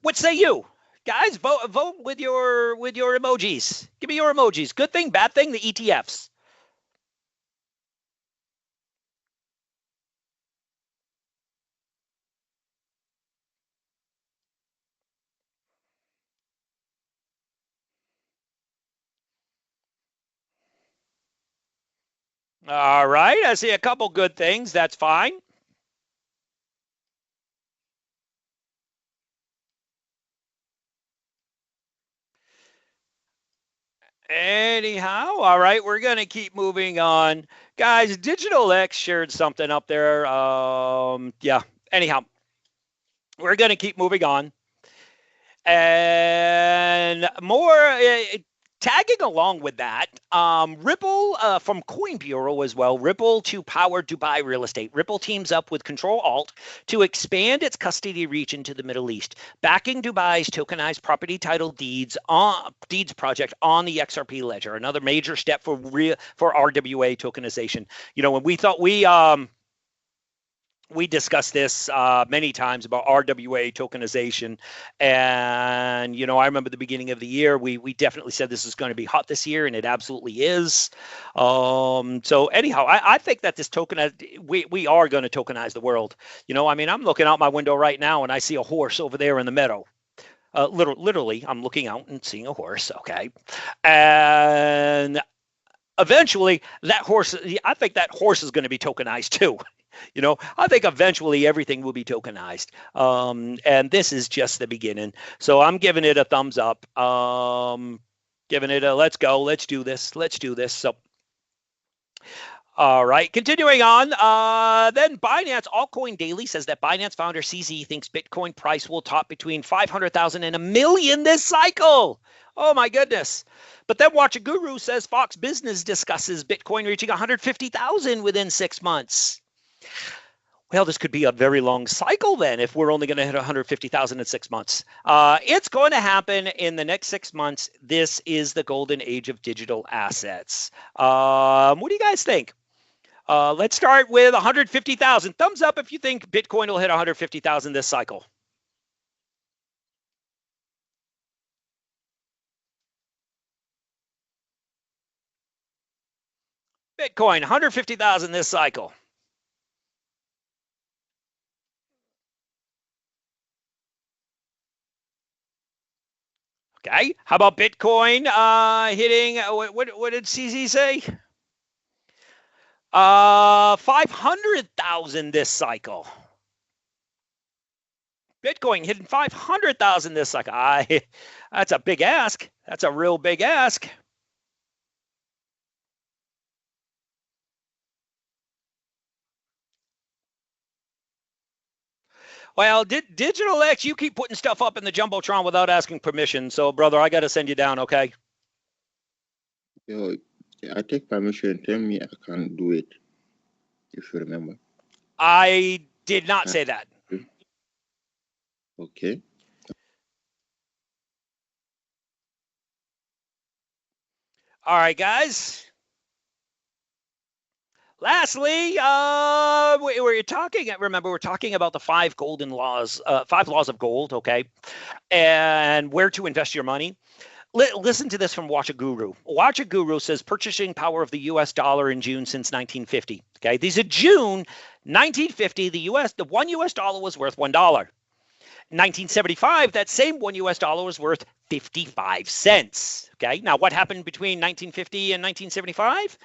Speaker 1: What say you? Guys, vote with your emojis. Give me your emojis. Good thing, bad thing, the ETFs. All right. I see a couple good things. That's fine. Anyhow, all right, we're going to keep moving on. Guys, Digital X shared something up there. Yeah, anyhow, we're going to keep moving on. And more, tagging along with that, Ripple from Coin Bureau as well, Ripple to power Dubai real estate. Ripple teams up with Control Alt to expand its custody reach into the Middle East, backing Dubai's tokenized property title deeds project on the XRP ledger. Another major step for RWA tokenization. When we thought we discussed this many times about RWA tokenization. And, I remember the beginning of the year, we definitely said this is going to be hot this year, and it absolutely is. So anyhow, I think that this we are going to tokenize the world. I'm looking out my window right now and I see a horse over there in the meadow. Literally, I'm looking out and seeing a horse. Okay. And eventually I think that horse is going to be tokenized too. I think eventually everything will be tokenized. And this is just the beginning. So I'm giving it a thumbs up. Giving it a let's go. Let's do this. So, all right. Continuing on. Then Binance Altcoin Daily says that Binance founder CZ thinks Bitcoin price will top between 500,000 and $1 million this cycle. Oh, my goodness. But then Watch a Guru says Fox Business discusses Bitcoin reaching 150,000 within 6 months. Well, this could be a very long cycle then if we're only going to hit 150,000 in 6 months. It's going to happen in the next 6 months. This is the golden age of digital assets. What do you guys think? Let's start with 150,000. Thumbs up if you think Bitcoin will hit 150,000 this cycle. Bitcoin, 150,000 this cycle. Okay. How about Bitcoin hitting, what did CZ say? 500,000 this cycle. Bitcoin hitting 500,000 this cycle. That's a big ask. That's a real big ask. Well, Digital X, you keep putting stuff up in the Jumbotron without asking permission. So, brother, I got to send you down, okay?
Speaker 5: Yo, I take permission. Tell me I can't do it. If you remember.
Speaker 1: I did not say that.
Speaker 5: Okay.
Speaker 1: All right, guys. Lastly, we're talking. Remember, we're talking about the five golden laws, 5 laws of gold, okay, and where to invest your money. Listen to this from Watch a Guru. Watch a Guru says purchasing power of the U.S. dollar in June since 1950. Okay, these are June 1950. The one U.S. dollar was worth $1. In 1975, that same one U.S. dollar was worth 55 cents. Okay, now what happened between 1950 and 1975?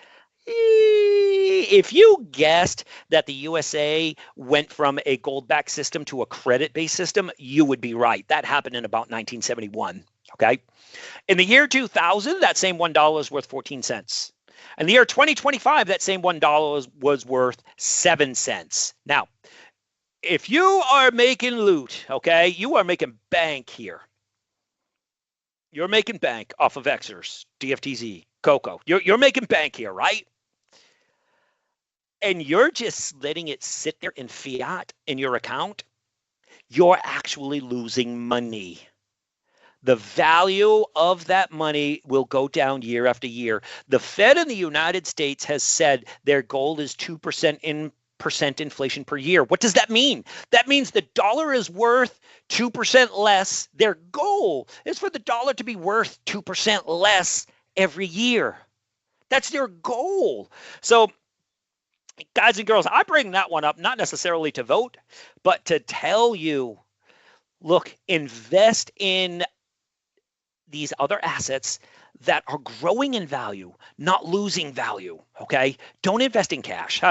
Speaker 1: If you guessed that the USA went from a gold-backed system to a credit-based system, you would be right. That happened in about 1971, okay? In the year 2000, that same $1 is worth 14 cents. In the year 2025, that same $1 was worth 7 cents. Now, if you are making loot, okay, you are making bank here. You're making bank off of XERS, DFTZ, KOKO. You're making bank here, right? And you're just letting it sit there in fiat in your account, you're actually losing money. The value of that money will go down year after year. The Fed in the United States has said their goal is 2% inflation per year. What does that mean? That means the dollar is worth 2% less. Their goal is for the dollar to be worth 2% less every year. That's their goal. So, guys and girls, I bring that one up not necessarily to vote, but to tell you, look, invest in these other assets that are growing in value, not losing value, okay? Don't invest in cash.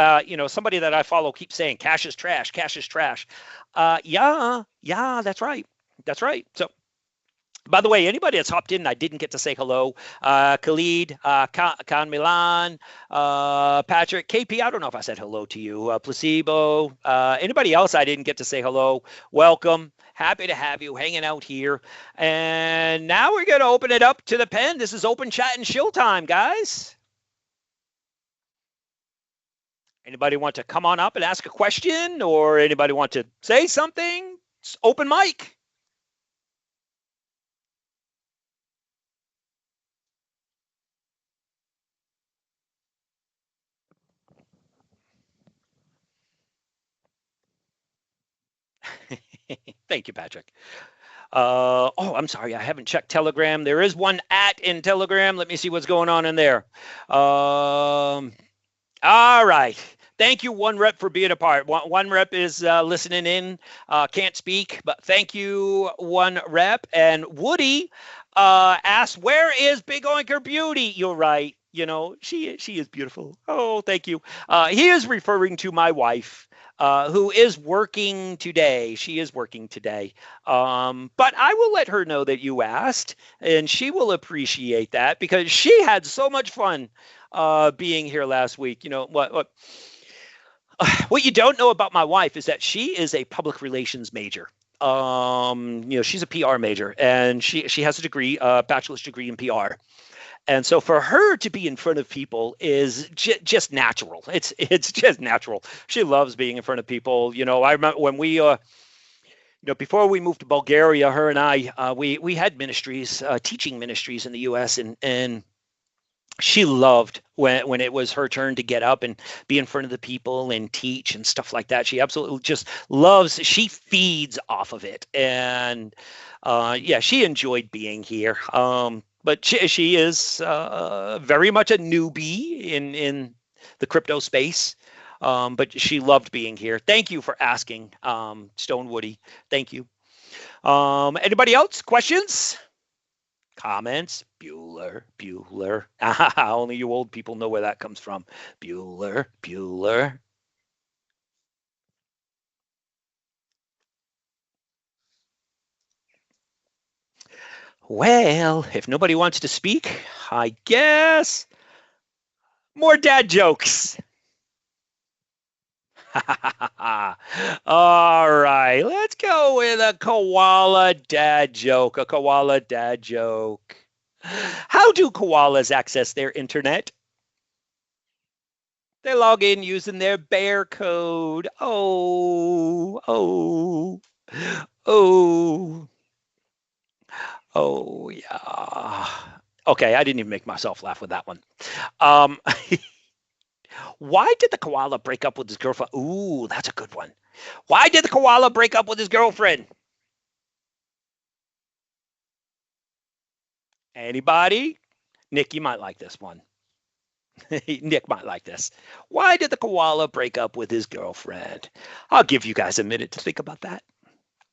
Speaker 1: Somebody that I follow keeps saying cash is trash, cash is trash. Yeah, that's right. That's right. So, by the way, anybody that's hopped in, I didn't get to say hello. Khalid, Khan Milan, Patrick, KP, I don't know if I said hello to you. Placebo, anybody else I didn't get to say hello, welcome. Happy to have you hanging out here. And now we're going to open it up to the pen. This is open chat and shill time, guys. Anybody want to come on up and ask a question, or anybody want to say something? It's open mic. Thank you, Patrick. I'm sorry, I haven't checked Telegram. There is one in Telegram. Let me see what's going on in there. All right. Thank you, One Rep, for being a part. One Rep is listening in. Can't speak, but thank you, One Rep. And Woody asked, where is Big Oinker Beauty? You're right. She is beautiful. Oh, thank you. He is referring to my wife. Who is working today. She is working today. But I will let her know that you asked, and she will appreciate that because she had so much fun being here last week. What you don't know about my wife is that she is a public relations major. She's a PR major, and she has a degree, bachelor's degree in PR. And so for her to be in front of people is just natural. It's just natural. She loves being in front of people. I remember when we, before we moved to Bulgaria, her and I, we had ministries, teaching ministries in the U.S. and she loved when it was her turn to get up and be in front of the people and teach and stuff like that. She absolutely just loves. She feeds off of it, and she enjoyed being here. But she is very much a newbie in the crypto space, but she loved being here. Thank you for asking, Stone Woody. Thank you. Anybody else? Questions? Comments? Bueller, Bueller. Only you old people know where that comes from. Bueller, Bueller. Well, if nobody wants to speak, I guess more dad jokes. All right, let's go with a koala dad joke. A koala dad joke. How do koalas access their internet? They log in using their bear code. Oh, oh, oh, oh, yeah. Okay, I didn't even make myself laugh with that one. Why did the koala break up with his girlfriend? Ooh, that's a good one. Why did the koala break up with his girlfriend? Anybody? Nick, you might like this one. Nick might like this. Why did the koala break up with his girlfriend? I'll give you guys a minute to think about that.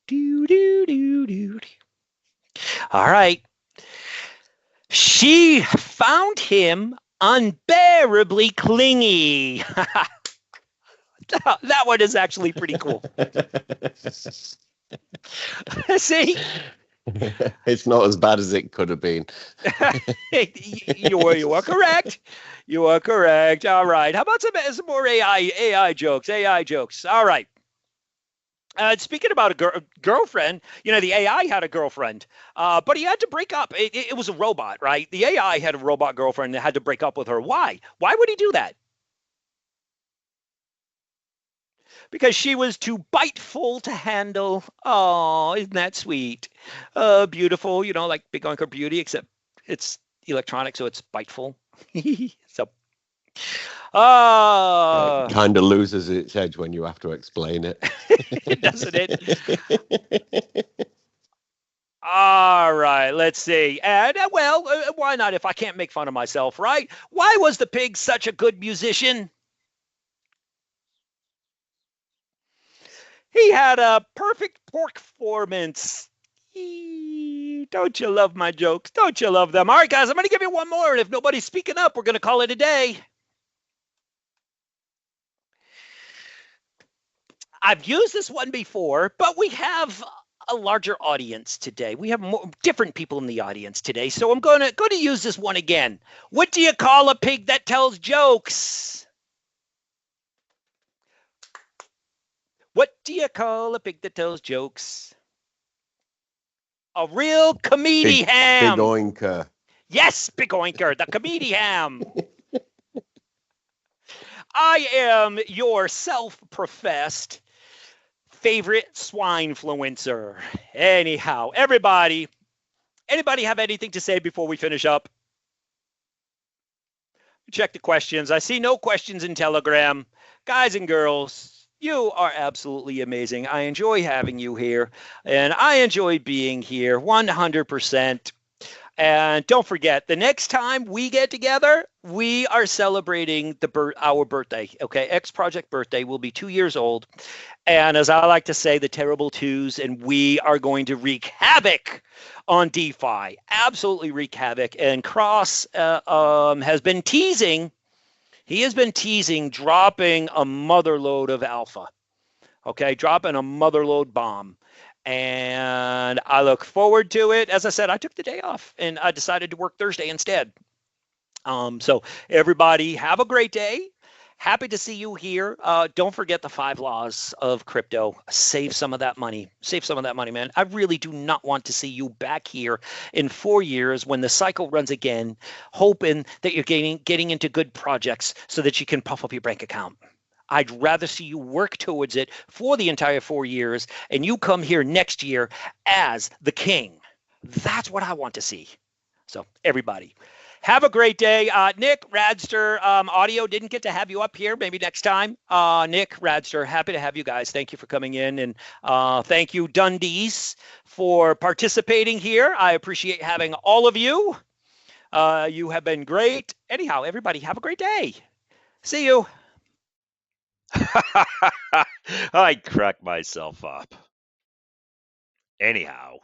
Speaker 1: Do, do, do, do. All right. She found him unbearably clingy. That one is actually pretty cool. See?
Speaker 4: It's not as bad as it could have been.
Speaker 1: You are correct. You are correct. All right. How about some more AI jokes? AI jokes. All right. Speaking about a girlfriend, the AI had a girlfriend, but he had to break up. It was a robot, right? The AI had a robot girlfriend that had to break up with her. Why? Why would he do that? Because she was too biteful to handle. Oh, isn't that sweet? Beautiful, like Big Oinker Beauty, except it's electronic, so it's biteful. So,
Speaker 4: It kind of loses its edge when you have to explain it.
Speaker 1: doesn't it? All right, let's see. And, well, why not if I can't make fun of myself, right? Why was the pig such a good musician? He had a perfect performance. Don't you love my jokes? Don't you love them? All right, guys, I'm going to give you one more, and if nobody's speaking up, we're going to call it a day. I've used this one before, but we have a larger audience today. We have different people in the audience today, so I'm going to use this one again. What do you call a pig that tells jokes? What do you call a pig that tells jokes? A real comedy ham.
Speaker 4: Big oinker.
Speaker 1: Yes, Big Oinker, the comedy ham. I am your self-professed favorite swine influencer. Anyhow, anybody have anything to say before we finish up? Check the questions. I see no questions in Telegram. Guys and girls, you are absolutely amazing. I enjoy having you here, and I enjoy being here 100%. And don't forget, the next time we get together, we are celebrating our birthday. Okay, XProject birthday will be 2 years old. And as I like to say, the terrible twos, and we are going to wreak havoc on DeFi. Absolutely wreak havoc. And Cross has been teasing. He has been teasing dropping a motherload of alpha. Okay, dropping a motherload bomb. And I look forward to it. As I said, I took the day off and I decided to work Thursday instead. So everybody have a great day. Happy to see you here. Don't forget the 5 laws of crypto. Save some of that money. Save some of that money, man. I really do not want to see you back here in 4 years when the cycle runs again, hoping that you're getting into good projects so that you can puff up your bank account. I'd rather see you work towards it for the entire 4 years and you come here next year as the king. That's what I want to see. So everybody, have a great day. Nick, Radster, audio didn't get to have you up here. Maybe next time. Nick, Radster, happy to have you guys. Thank you for coming in. And thank you, Dundees, for participating here. I appreciate having all of you. You have been great. Anyhow, everybody, have a great day. See you. I crack myself up. Anyhow.